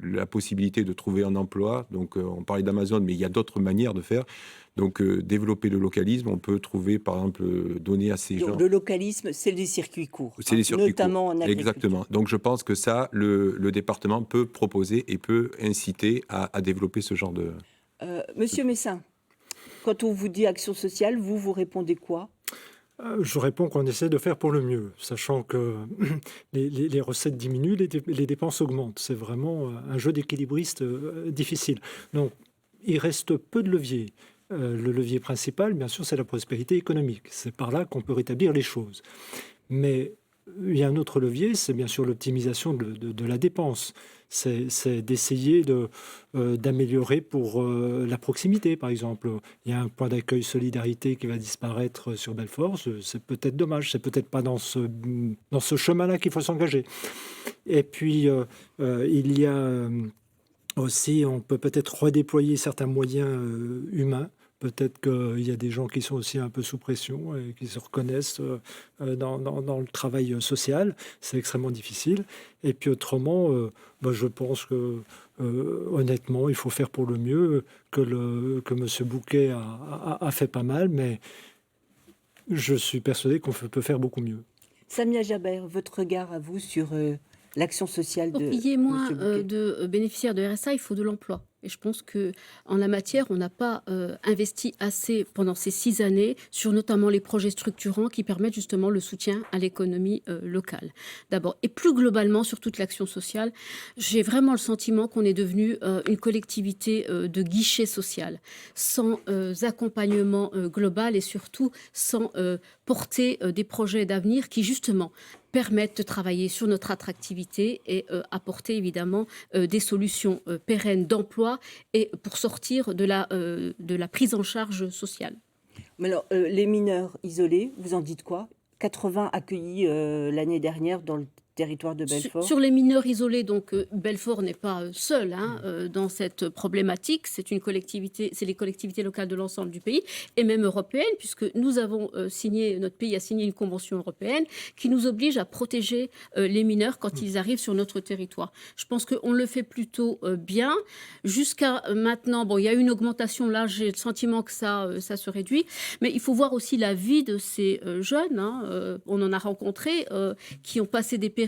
la possibilité de trouver un emploi. Donc on parlait d'Amazon, mais il y a d'autres manières de faire. Donc développer le localisme, on peut trouver par exemple donner à ces gens... Le localisme, c'est les circuits courts, c'est les circuits notamment courts. en agriculture. Exactement. Donc je pense que ça, le département peut proposer et peut inciter à développer ce genre de... Monsieur Messin, quand on vous dit action sociale, vous répondez quoi? Je réponds qu'on essaie de faire pour le mieux, sachant que les recettes diminuent, les dépenses augmentent. C'est vraiment un jeu d'équilibriste difficile. Donc, il reste peu de leviers. Le levier principal, bien sûr, c'est la prospérité économique. C'est par là qu'on peut rétablir les choses. Mais il y a un autre levier, c'est bien sûr l'optimisation de la dépense. C'est d'essayer d'améliorer pour la proximité, par exemple. Il y a un point d'accueil solidarité qui va disparaître sur Belfort. C'est peut-être dommage. C'est peut-être pas dans ce chemin-là qu'il faut s'engager. Et puis, il y a aussi, on peut peut-être redéployer certains moyens humains. Peut-être qu'il y a des gens qui sont aussi un peu sous pression et qui se reconnaissent dans le travail social. C'est extrêmement difficile. Et puis autrement, je pense que honnêtement, il faut faire pour le mieux, que M. Bouquet a fait pas mal, mais je suis persuadé qu'on peut faire beaucoup mieux. Samia Jaber, votre regard à vous sur l'action sociale de... Pour qu'il y ait moins M. Bouquet. de bénéficiaires de RSA, il faut de l'emploi. Et je pense qu'en la matière, on n'a pas investi assez pendant ces 6 années sur notamment les projets structurants qui permettent justement le soutien à l'économie locale. D'abord, et plus globalement sur toute l'action sociale, j'ai vraiment le sentiment qu'on est devenu une collectivité de guichet social, sans accompagnement global et surtout sans porter des projets d'avenir qui justement permettent de travailler sur notre attractivité et apporter évidemment des solutions pérennes d'emploi et pour sortir de la prise en charge sociale. Mais alors, les mineurs isolés, vous en dites quoi? 80 accueillis l'année dernière dans le territoire de Belfort. Sur les mineurs isolés, donc Belfort n'est pas seul dans cette problématique. C'est les collectivités locales de l'ensemble du pays et même européennes, puisque nous avons notre pays a signé une convention européenne qui nous oblige à protéger les mineurs quand ils arrivent sur notre territoire. Je pense qu'on le fait plutôt bien. Jusqu'à maintenant, il y a une augmentation. Là, j'ai le sentiment que ça se réduit. Mais il faut voir aussi la vie de ces jeunes. On en a rencontré qui ont passé des périples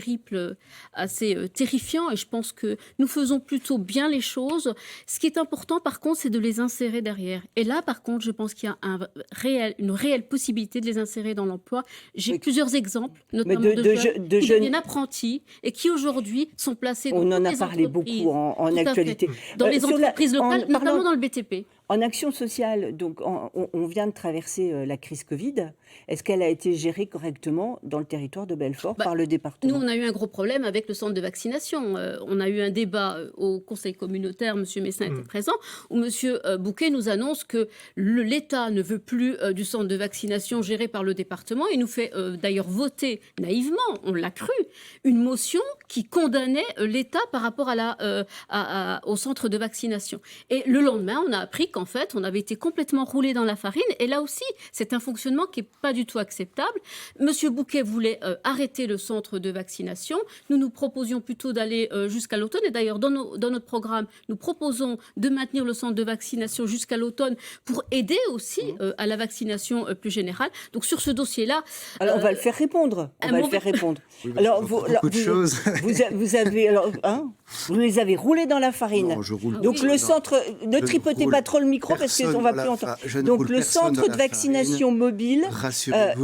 assez terrifiants et je pense que nous faisons plutôt bien les choses. Ce qui est important par contre, c'est de les insérer derrière. Et là par contre, je pense qu'il y a une réelle possibilité de les insérer dans l'emploi. J'ai plusieurs exemples, notamment de jeunes qui deviennent apprentis et qui aujourd'hui sont placés dans on en a les parlé entreprises. beaucoup en actualité. Dans les entreprises locales, notamment dans le BTP. En action sociale, donc on vient de traverser la crise Covid. Est-ce qu'elle a été gérée correctement dans le territoire de Belfort par le département? Nous, on a eu un gros problème avec le centre de vaccination. On a eu un débat au Conseil communautaire, M. Messin était présent, où M. Bouquet nous annonce que l'État ne veut plus du centre de vaccination géré par le département. Il nous fait d'ailleurs voter naïvement, on l'a cru, une motion qui condamnait l'État par rapport au centre de vaccination. Et le lendemain, on a appris qu'en fait, on avait été complètement roulé dans la farine. Et là aussi, c'est un fonctionnement qui n'est pas du tout acceptable. Monsieur Bouquet voulait arrêter le centre de vaccination. Nous proposions plutôt d'aller jusqu'à l'automne. Et d'ailleurs, dans notre programme, nous proposons de maintenir le centre de vaccination jusqu'à l'automne pour aider aussi à la vaccination plus générale. Donc sur ce dossier-là... Alors on va le faire répondre. Oui, alors, beaucoup de choses. Vous avez... vous les avez roulés dans la farine. Non, je roule donc le centre... Ne tripotez pas trop le micro parce qu'on ne va plus entendre. Donc le centre de vaccination mobile,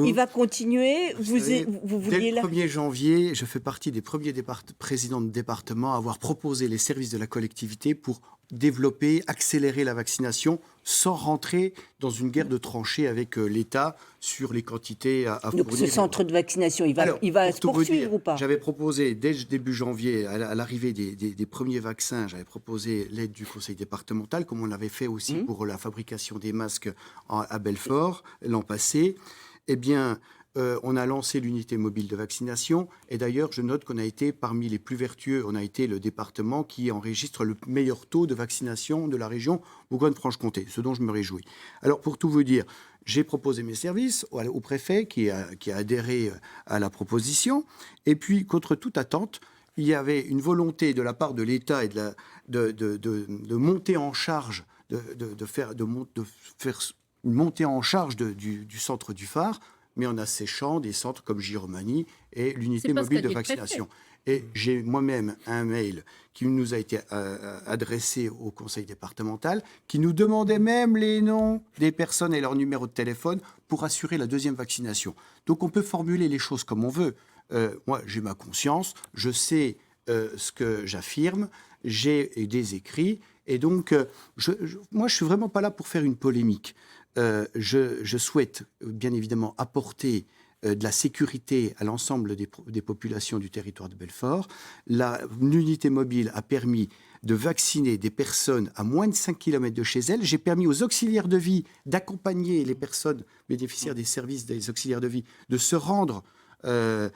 il va continuer. Vous vouliez dès le 1er janvier, je fais partie des premiers présidents de département à avoir proposé les services de la collectivité pour développer, accélérer la vaccination sans rentrer dans une guerre de tranchées avec l'État sur les quantités à fournir. Donc ce centre de vaccination, il va se poursuivre ou pas? J'avais proposé, dès début janvier, à l'arrivée des premiers vaccins, j'avais proposé l'aide du conseil départemental, comme on l'avait fait aussi pour la fabrication des masques à Belfort l'an passé. Eh bien, on a lancé l'unité mobile de vaccination. Et d'ailleurs, je note qu'on a été parmi les plus vertueux. On a été le département qui enregistre le meilleur taux de vaccination de la région Bourgogne-Franche-Comté, ce dont je me réjouis. Alors, pour tout vous dire, j'ai proposé mes services au préfet qui a adhéré à la proposition. Et puis, contre toute attente, il y avait une volonté de la part de l'État et de monter en charge, de faire une montée en charge du centre du phare, mais en asséchant des centres comme Giromagny et l'unité mobile de vaccination. Et j'ai moi-même un mail qui nous a été adressé au conseil départemental, qui nous demandait même les noms des personnes et leur numéro de téléphone pour assurer la deuxième vaccination. Donc on peut formuler les choses comme on veut. Moi, j'ai ma conscience, je sais ce que j'affirme, j'ai des écrits, et donc moi, je suis vraiment pas là pour faire une polémique. Je souhaite bien évidemment apporter de la sécurité à l'ensemble des populations du territoire de Belfort. L'unité mobile a permis de vacciner des personnes à moins de 5 km de chez elles. J'ai permis aux auxiliaires de vie d'accompagner les personnes bénéficiaires des services des auxiliaires de vie de se rendre à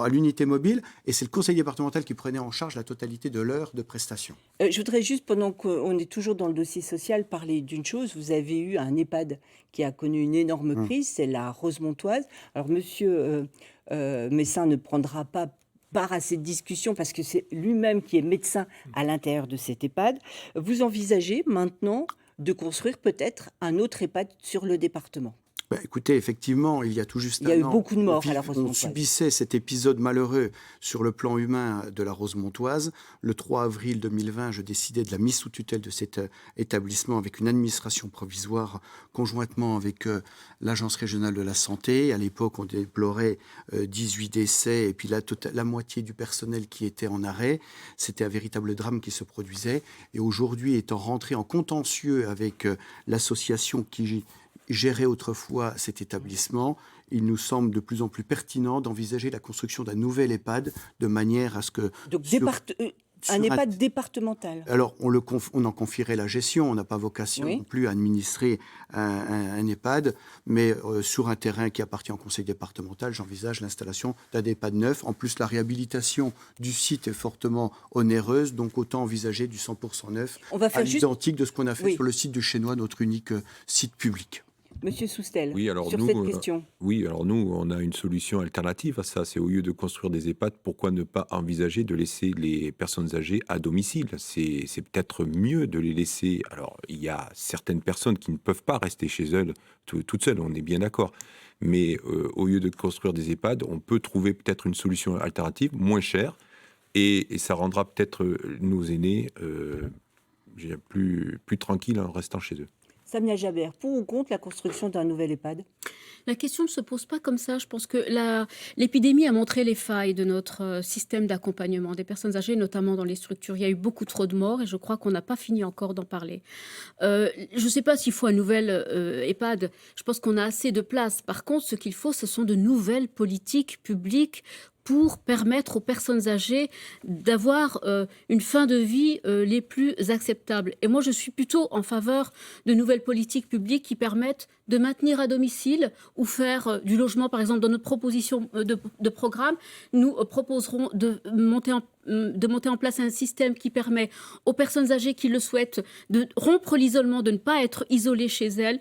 l'unité mobile, et c'est le conseil départemental qui prenait en charge la totalité de l'heure de prestation. Je voudrais juste, pendant qu'on est toujours dans le dossier social, parler d'une chose. Vous avez eu un EHPAD qui a connu une énorme crise, c'est la Rosemontoise. Alors, monsieur Messin ne prendra pas part à cette discussion parce que c'est lui-même qui est médecin à l'intérieur de cet EHPAD. Vous envisagez maintenant de construire peut-être un autre EHPAD sur le département? Écoutez, effectivement, il y a tout juste un an... Il y a eu beaucoup de morts à la On Rosemontoise. subissait cet épisode malheureux sur le plan humain de la Rosemontoise. Le 3 avril 2020, je décidais de la mise sous tutelle de cet établissement avec une administration provisoire, conjointement avec l'Agence régionale de la santé. À l'époque, on déplorait 18 décès et puis la moitié du personnel qui était en arrêt. C'était un véritable drame qui se produisait. Et aujourd'hui, étant rentré en contentieux avec l'association qui gérait autrefois cet établissement, il nous semble de plus en plus pertinent d'envisager la construction d'un nouvel EHPAD de manière à ce que... Donc, un EHPAD départemental. Alors, on en confierait la gestion. On n'a pas vocation non plus à administrer un EHPAD, mais sur un terrain qui appartient au conseil départemental, j'envisage l'installation d'un EHPAD neuf. En plus, la réhabilitation du site est fortement onéreuse, donc autant envisager du 100% neuf, à l'identique de ce qu'on a fait sur le site du Chénois, notre unique site public. Monsieur Soustel, sur nous, cette question. Oui, alors nous, on a une solution alternative à ça. C'est au lieu de construire des EHPAD, pourquoi ne pas envisager de laisser les personnes âgées à domicile? C'est peut-être mieux de les laisser. Alors, il y a certaines personnes qui ne peuvent pas rester chez elles toutes seules, on est bien d'accord. Mais au lieu de construire des EHPAD, on peut trouver peut-être une solution alternative, moins chère, et ça rendra peut-être nos aînés plus tranquilles en restant chez eux. Samia Jaber, pour ou contre la construction d'un nouvel EHPAD? La question ne se pose pas comme ça. Je pense que l'épidémie a montré les failles de notre système d'accompagnement des personnes âgées, notamment dans les structures. Il y a eu beaucoup trop de morts et je crois qu'on n'a pas fini encore d'en parler. Je ne sais pas s'il faut un nouvel EHPAD. Je pense qu'on a assez de place. Par contre, ce qu'il faut, ce sont de nouvelles politiques publiques pour permettre aux personnes âgées d'avoir une fin de vie les plus acceptables. Et moi, je suis plutôt en faveur de nouvelles politiques publiques qui permettent de maintenir à domicile ou faire du logement. Par exemple, dans notre proposition de programme, nous proposerons de monter en place un système qui permet aux personnes âgées qui le souhaitent de rompre l'isolement, de ne pas être isolées chez elles,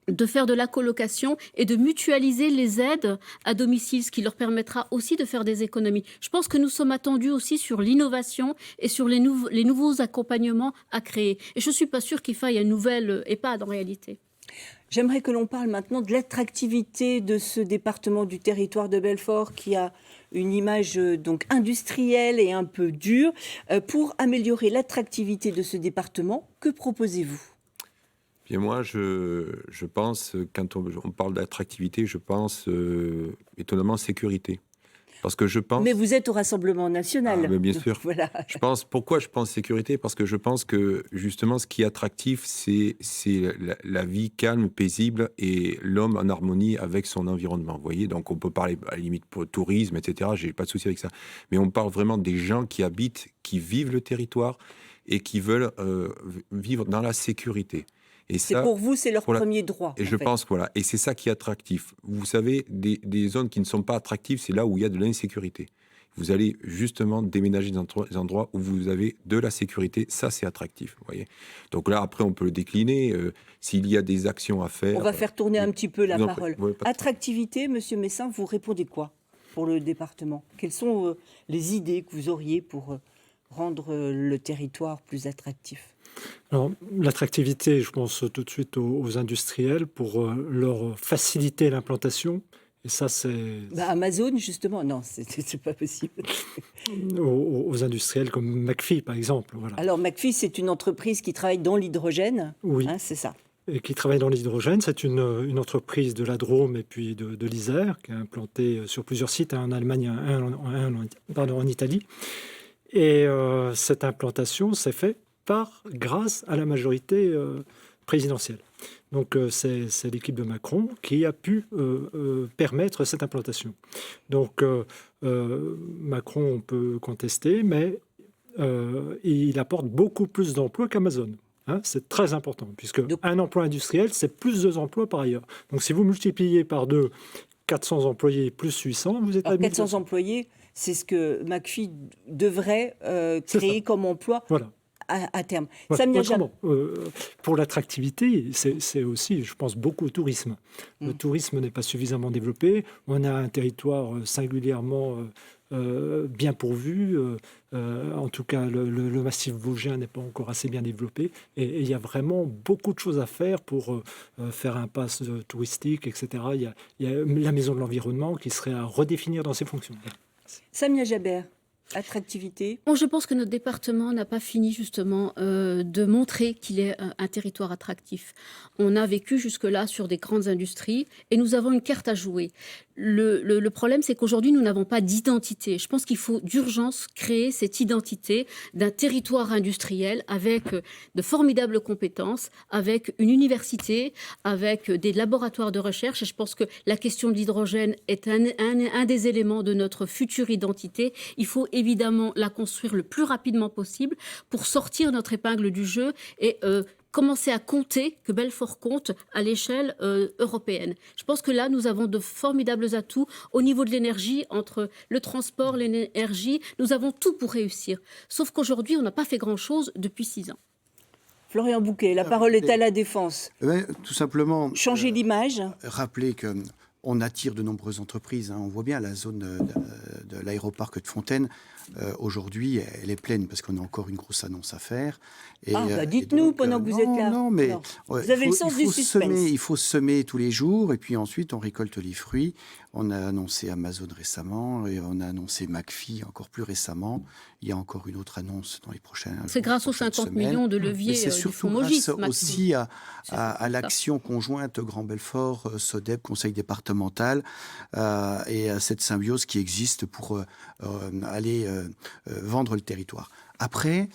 de faire de la colocation et de mutualiser les aides à domicile, ce qui leur permettra aussi de faire des économies. Je pense que nous sommes attendus aussi sur l'innovation et sur les nouveaux accompagnements à créer. Et je ne suis pas sûre qu'il faille un nouvel EHPAD en réalité. J'aimerais que l'on parle maintenant de l'attractivité de ce département du territoire de Belfort qui a une image donc industrielle et un peu dure. Pour améliorer l'attractivité de ce département, que proposez-vous ? Bien, moi, je pense, quand on parle d'attractivité, je pense étonnamment sécurité. Parce que je pense... Mais vous êtes au Rassemblement national. Mais bien sûr. Voilà. Pourquoi je pense sécurité? Parce que je pense que justement, ce qui est attractif, c'est la vie calme, paisible et l'homme en harmonie avec son environnement. Vous voyez, donc on peut parler à la limite pour tourisme, etc. J'ai pas de souci avec ça. Mais on parle vraiment des gens qui habitent, qui vivent le territoire et qui veulent vivre dans la sécurité. Et C'est ça, pour vous, c'est leur pour la- premier droit. et en je fait. pense que voilà, et c'est ça qui est attractif. Vous savez, des zones qui ne sont pas attractives, c'est là où il y a de l'insécurité. Vous allez justement déménager dans des endroits où vous avez de la sécurité, ça c'est attractif, vous voyez. Donc là, après, on peut le décliner. S'il y a des actions à faire. On va faire tourner oui. un petit peu la Je vous en prie. parole. Oui, pas de Attractivité, Monsieur Messin, vous répondez quoi pour le département? Quelles sont les idées que vous auriez pour rendre le territoire plus attractif? Alors, l'attractivité, je pense tout de suite aux industriels pour leur faciliter l'implantation. Et ça, c'est Amazon, justement, non, c'est pas possible. aux industriels comme McPhee, par exemple. Voilà. Alors, McPhee, c'est une entreprise qui travaille dans l'hydrogène, Oui. hein, c'est ça. Et qui travaille dans l'hydrogène. C'est une entreprise de la Drôme et puis de l'Isère, qui est implantée sur plusieurs sites, un en Allemagne, en Italie. Et cette implantation s'est faite grâce à la majorité présidentielle. Donc c'est l'équipe de Macron qui a pu permettre cette implantation. Donc Macron, on peut contester, mais il apporte beaucoup plus d'emplois qu'Amazon. Hein, c'est très important, puisque un emploi industriel, c'est plus 2 emplois par ailleurs. Donc si vous multipliez par 2, 400 employés plus 800, vous êtes à 400 1200. employés, c'est ce que McPhee devrait créer comme emploi Voilà. à terme. Voilà. Samia Autrement, pour l'attractivité, c'est aussi, je pense, beaucoup au tourisme. Le tourisme n'est pas suffisamment développé. On a un territoire singulièrement bien pourvu. En tout cas, le massif vosgien n'est pas encore assez bien développé. Et il y a vraiment beaucoup de choses à faire pour faire un pass touristique, etc. Il y a la maison de l'environnement qui serait à redéfinir dans ses fonctions. Samia Jaber, attractivité. Bon, je pense que notre département n'a pas fini justement de montrer qu'il est un territoire attractif. On a vécu jusque-là sur des grandes industries et nous avons une carte à jouer. Le problème, c'est qu'aujourd'hui, nous n'avons pas d'identité. Je pense qu'il faut d'urgence créer cette identité d'un territoire industriel avec de formidables compétences, avec une université, avec des laboratoires de recherche. Et je pense que la question de l'hydrogène est un des éléments de notre future identité. Il faut évidemment la construire le plus rapidement possible pour sortir notre épingle du jeu et commencer à compter, que Belfort compte à l'échelle européenne. Je pense que là, nous avons de formidables atouts au niveau de l'énergie, entre le transport, l'énergie. Nous avons tout pour réussir. Sauf qu'aujourd'hui, on n'a pas fait grand-chose depuis 6 ans. Florian Bouquet, la parole est à la Défense. Tout simplement. Changer l'image. Rappeler que on attire de nombreuses entreprises. Hein. On voit bien la zone de l'aéroparc de Fontaine. Aujourd'hui, elle est pleine parce qu'on a encore une grosse annonce à faire. Et, dites-nous donc, pendant que vous êtes là. Non, mais Non. Vous avez le sens du suspense. Il faut semer tous les jours et puis ensuite on récolte les fruits. On a annoncé Amazon récemment et on a annoncé McPhee encore plus récemment. Il y a encore une autre annonce dans les prochaines semaines. C'est grâce aux 50 millions de leviers c'est du surtout fonds Mogis. grâce aussi à l'action conjointe Grand Belfort, SODEP, Conseil départemental, et à cette symbiose qui existe pour aller vendre le territoire. Après,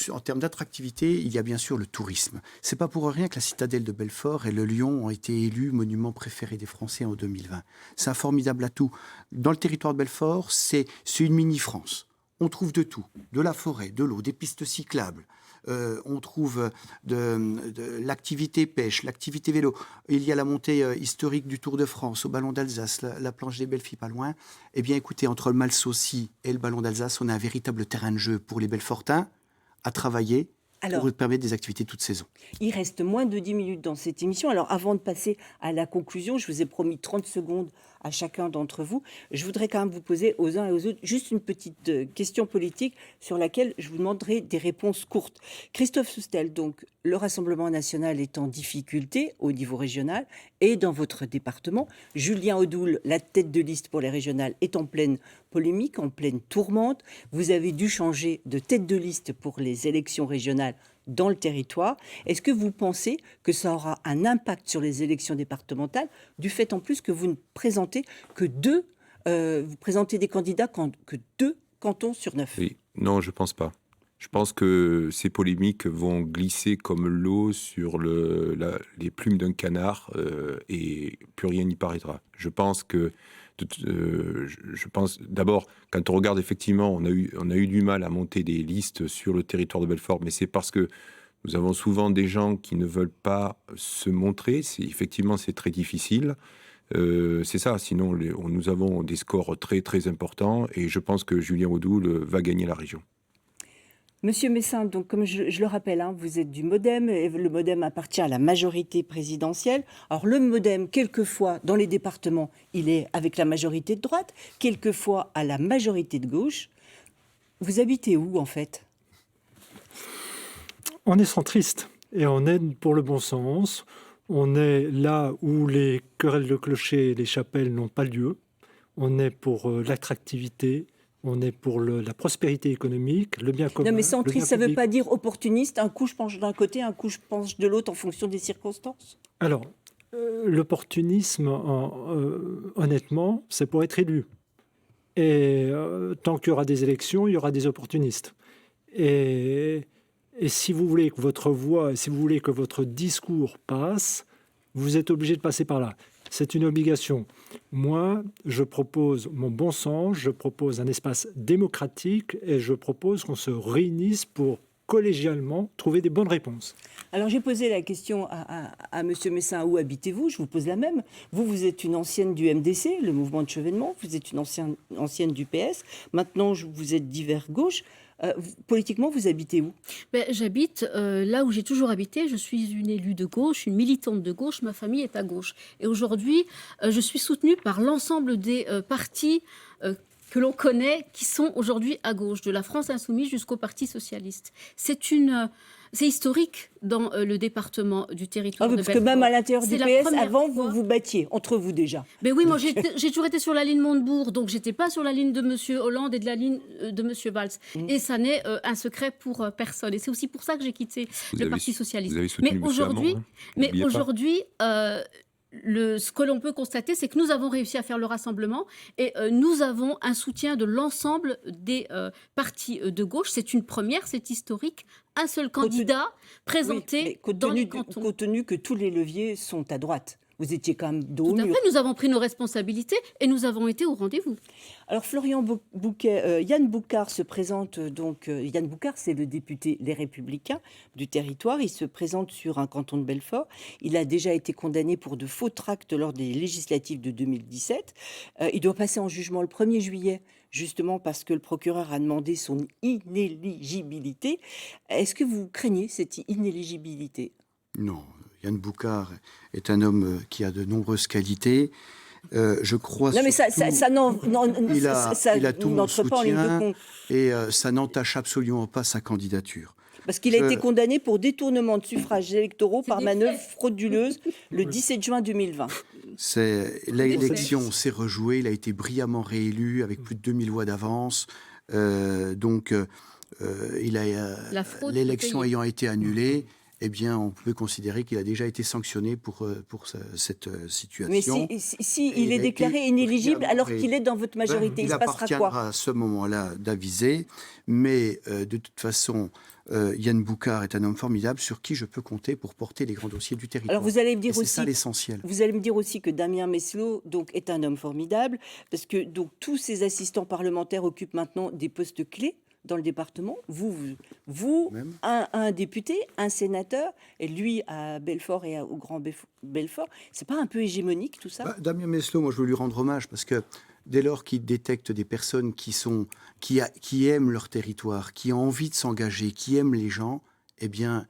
en termes d'attractivité, il y a bien sûr le tourisme. C'est pas pour rien que la citadelle de Belfort et le Lion ont été élus monuments préférés des Français en 2020. C'est un formidable atout. Dans le territoire de Belfort, c'est une mini-France. On trouve de tout, de la forêt, de l'eau, des pistes cyclables. On trouve de l'activité pêche, l'activité vélo. Il y a la montée historique du Tour de France, au Ballon d'Alsace, la planche des Belles Filles pas loin. Eh bien, écoutez, entre le Malsaucy et le Ballon d'Alsace, on a un véritable terrain de jeu pour les Belfortins à travailler pour permettre des activités toute saison. Il reste moins de 10 minutes dans cette émission. Alors, avant de passer à la conclusion, je vous ai promis 30 secondes à chacun d'entre vous. Je voudrais quand même vous poser aux uns et aux autres juste une petite question politique sur laquelle je vous demanderai des réponses courtes. Christophe Soustelle, donc, le Rassemblement national est en difficulté au niveau régional et dans votre département. Julien Audoul, la tête de liste pour les régionales, est en pleine polémique, en pleine tourmente. Vous avez dû changer de tête de liste pour les élections régionales dans le territoire. Est-ce que vous pensez que ça aura un impact sur les élections départementales, du fait en plus que vous ne présentez que vous présentez des candidats que 2 cantons sur 9? Oui. Non, je pense pas. Je pense que ces polémiques vont glisser comme l'eau sur les plumes d'un canard et plus rien n'y paraîtra. Je pense d'abord, quand on regarde effectivement, on a eu du mal à monter des listes sur le territoire de Belfort, mais c'est parce que Nous avons souvent des gens qui ne veulent pas se montrer. Effectivement, c'est très difficile. C'est ça, sinon nous avons des scores très très importants et je pense que Julien Audoul va gagner la région. Monsieur Messin, donc comme je le rappelle, hein, vous êtes du MoDem, et le MoDem appartient à la majorité présidentielle. Alors le MoDem, quelquefois, dans les départements, il est avec la majorité de droite, quelquefois à la majorité de gauche. Vous habitez où, en fait ? On est centriste et on est pour le bon sens. On est là où les querelles de clocher et les chapelles n'ont pas lieu. On est pour l'attractivité. On est pour la prospérité économique, le bien commun. Non, mais centriste, ça ne veut public. pas dire opportuniste. Un coup, je penche d'un côté, un coup, je penche de l'autre en fonction des circonstances. Alors, l'opportunisme, honnêtement, c'est pour être élu. Et tant qu'il y aura des élections, il y aura des opportunistes. Et si vous voulez que votre voix, si vous voulez que votre discours passe, vous êtes obligé de passer par là. C'est une obligation. Moi, je propose mon bon sens, je propose un espace démocratique et je propose qu'on se réunisse pour collégialement trouver des bonnes réponses. Alors j'ai posé la question à Monsieur Messin, où habitez-vous ? Je vous pose la même. Vous êtes une ancienne du MDC, le mouvement de Chevènement, vous êtes une ancienne du PS, maintenant vous êtes divers gauche. Politiquement, vous habitez où ? J'habite là où j'ai toujours habité. Je suis une élue de gauche, une militante de gauche. Ma famille est à gauche. Et aujourd'hui, je suis soutenue par l'ensemble des partis que l'on connaît, qui sont aujourd'hui à gauche, de la France Insoumise jusqu'au Parti Socialiste. C'est historique dans le département du territoire de Parce Belfort. que même à l'intérieur du C'est la PS, première avant, fois. vous vous battiez entre vous déjà. Mais oui, moi j'ai toujours été sur la ligne Montebourg, donc j'étais pas sur la ligne de M. Hollande et de la ligne de M. Valls. Et ça n'est un secret pour personne. Et c'est aussi pour ça que j'ai quitté le Parti Socialiste. Vous avez soutenu Mais M. aujourd'hui, Hamon, hein, n'oubliez pas. ce que l'on peut constater, c'est que nous avons réussi à faire le rassemblement et nous avons un soutien de l'ensemble des partis de gauche. C'est une première, c'est historique. Un seul candidat présenté dans les cantons. Compte tenu que tous les leviers sont à droite. Vous étiez quand même dos au Tout à mur. fait, nous avons pris nos responsabilités et nous avons été au rendez-vous. Alors Florian Bouquet, Yann Boucard se présente donc. Yann Boucard, c'est le député Les Républicains du territoire. Il se présente sur un canton de Belfort. Il a déjà été condamné pour de faux tracts lors des législatives de 2017. Il doit passer en jugement le 1er juillet, justement parce que le procureur a demandé son inéligibilité. Est-ce que vous craignez cette inéligibilité ? Non. Yann Boucard est un homme qui a de nombreuses qualités. Je crois. Non, mais ça il a tout mon n'entre pas en ligne de soutien compte. et ça n'entache absolument pas sa candidature. Parce qu'il a été condamné pour détournement de suffrages électoraux par des manœuvre faits. frauduleuse le 17 juin 2020. L'élection s'est rejouée. Il a été brillamment réélu avec plus de 2000 voix d'avance. L'élection ayant été annulée, eh bien, on peut considérer qu'il a déjà été sanctionné pour cette situation. Mais si il est déclaré inéligible alors qu'il est dans votre majorité, il se passera quoi ? Il appartiendra à ce moment-là d'aviser, mais de toute façon, Yann Boucard est un homme formidable sur qui je peux compter pour porter les grands dossiers du territoire. Alors vous allez me dire c'est aussi, ça l'essentiel. Vous allez me dire aussi que Damien Meslot donc est un homme formidable parce que donc tous ces assistants parlementaires occupent maintenant des postes clés dans le département. Vous un député, un sénateur, et lui à Belfort et au Grand Belfort, c'est pas un peu hégémonique tout ça ? Damien Meslot, moi je veux lui rendre hommage parce que dès lors qu'il détecte des personnes qui aiment leur territoire, qui ont envie de s'engager, qui aiment les gens, eh bien,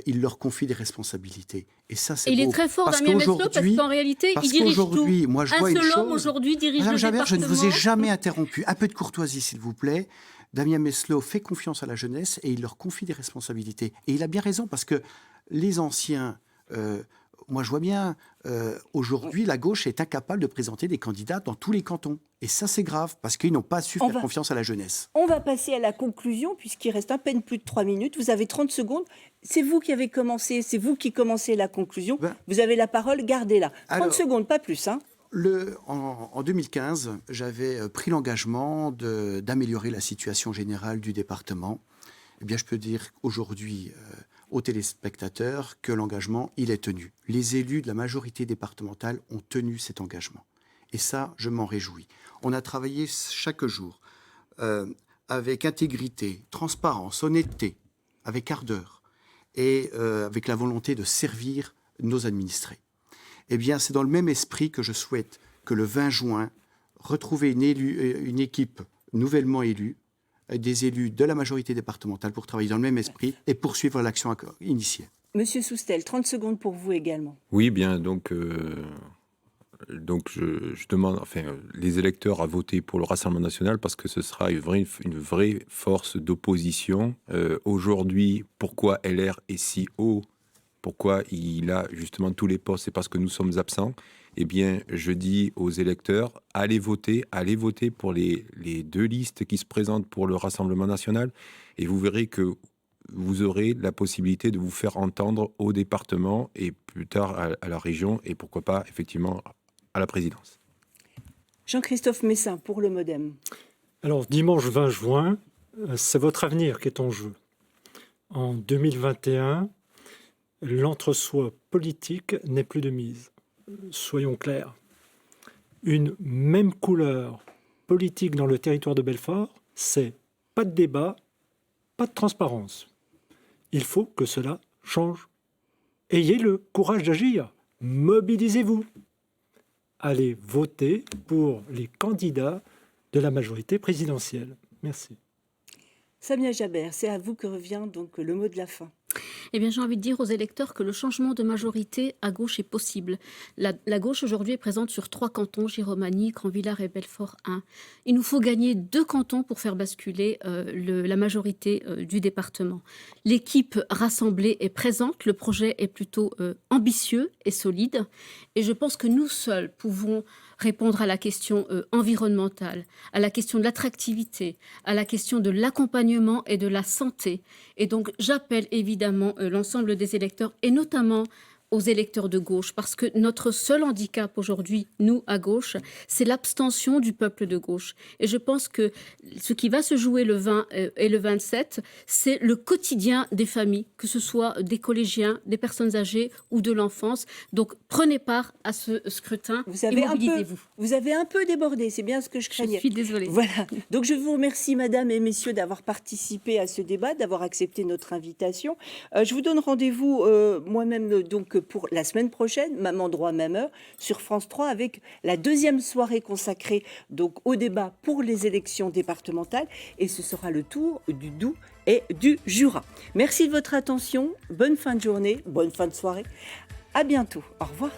il leur confie des responsabilités. Et ça, c'est beau. Il est très fort, Damien Meslot, parce qu'en réalité, il dirige tout. Moi, je vois un une seul homme chose. aujourd'hui dirige Madame le Javert, je département. ne vous ai jamais interrompu. Un peu de courtoisie, s'il vous plaît. Damien Meslot fait confiance à la jeunesse et il leur confie des responsabilités. Et il a bien raison, parce que les anciens... moi, je vois bien, aujourd'hui, la gauche est incapable de présenter des candidats dans tous les cantons. Et ça, c'est grave, parce qu'ils n'ont pas su faire confiance à la jeunesse. On va passer à la conclusion, puisqu'il reste à peine plus de 3 minutes. Vous avez 30 secondes. C'est vous qui avez commencé, c'est vous qui commencez la conclusion. Vous avez la parole, gardez-la. 30 secondes, pas plus, hein. En 2015, j'avais pris l'engagement d'améliorer la situation générale du département. Eh bien, je peux dire aujourd'hui aux téléspectateurs que l'engagement, il est tenu. Les élus de la majorité départementale ont tenu cet engagement. Et ça, je m'en réjouis. On a travaillé chaque jour avec intégrité, transparence, honnêteté, avec ardeur. et avec la volonté de servir nos administrés. Eh bien, c'est dans le même esprit que je souhaite que le 20 juin, retrouver une équipe nouvellement élue, des élus de la majorité départementale pour travailler dans le même esprit et poursuivre l'action initiée. Monsieur Soustelle, 30 secondes pour vous également. Oui, bien, donc je demande les électeurs à voter pour le Rassemblement national parce que ce sera une vraie force d'opposition. Aujourd'hui, pourquoi LR est si haut? Pourquoi il a justement tous les postes? C'est parce que nous sommes absents. Eh bien, je dis aux électeurs, allez voter pour les deux listes qui se présentent pour le Rassemblement national et vous verrez que vous aurez la possibilité de vous faire entendre au département et plus tard à la région et pourquoi pas effectivement à la présidence. Jean-Christophe Messin pour le MoDem. Alors, dimanche 20 juin, c'est votre avenir qui est en jeu. En 2021, l'entre-soi politique n'est plus de mise. Soyons clairs. Une même couleur politique dans le territoire de Belfort, c'est pas de débat, pas de transparence. Il faut que cela change. Ayez le courage d'agir. Mobilisez-vous. Allez voter pour les candidats de la majorité présidentielle. Merci. Samia Jaber, c'est à vous que revient donc le mot de la fin. Eh bien, j'ai envie de dire aux électeurs que le changement de majorité à gauche est possible. La gauche aujourd'hui est présente sur 3 cantons, Giromagny, Grandvillars et Belfort 1. Il nous faut gagner 2 cantons pour faire basculer la majorité du département. L'équipe rassemblée est présente, le projet est plutôt ambitieux et solide. Et je pense que nous seuls pouvons répondre à la question environnementale, à la question de l'attractivité, à la question de l'accompagnement et de la santé. Et donc, j'appelle évidemment l'ensemble des électeurs, et notamment aux électeurs de gauche, parce que notre seul handicap aujourd'hui, nous, à gauche, c'est l'abstention du peuple de gauche. Et je pense que ce qui va se jouer le 20 et le 27, c'est le quotidien des familles, que ce soit des collégiens, des personnes âgées ou de l'enfance. Donc, prenez part à ce scrutin et mobilisez-vous. Vous avez un peu débordé, c'est bien ce que je craignais. Je suis désolée. Voilà. Donc, je vous remercie, madame et messieurs, d'avoir participé à ce débat, d'avoir accepté notre invitation. Je vous donne rendez-vous moi-même donc pour la semaine prochaine, même endroit, même heure, sur France 3, avec la deuxième soirée consacrée donc au débat pour les élections départementales. Et ce sera le tour du Doubs et du Jura. Merci de votre attention. Bonne fin de journée, bonne fin de soirée. À bientôt. Au revoir.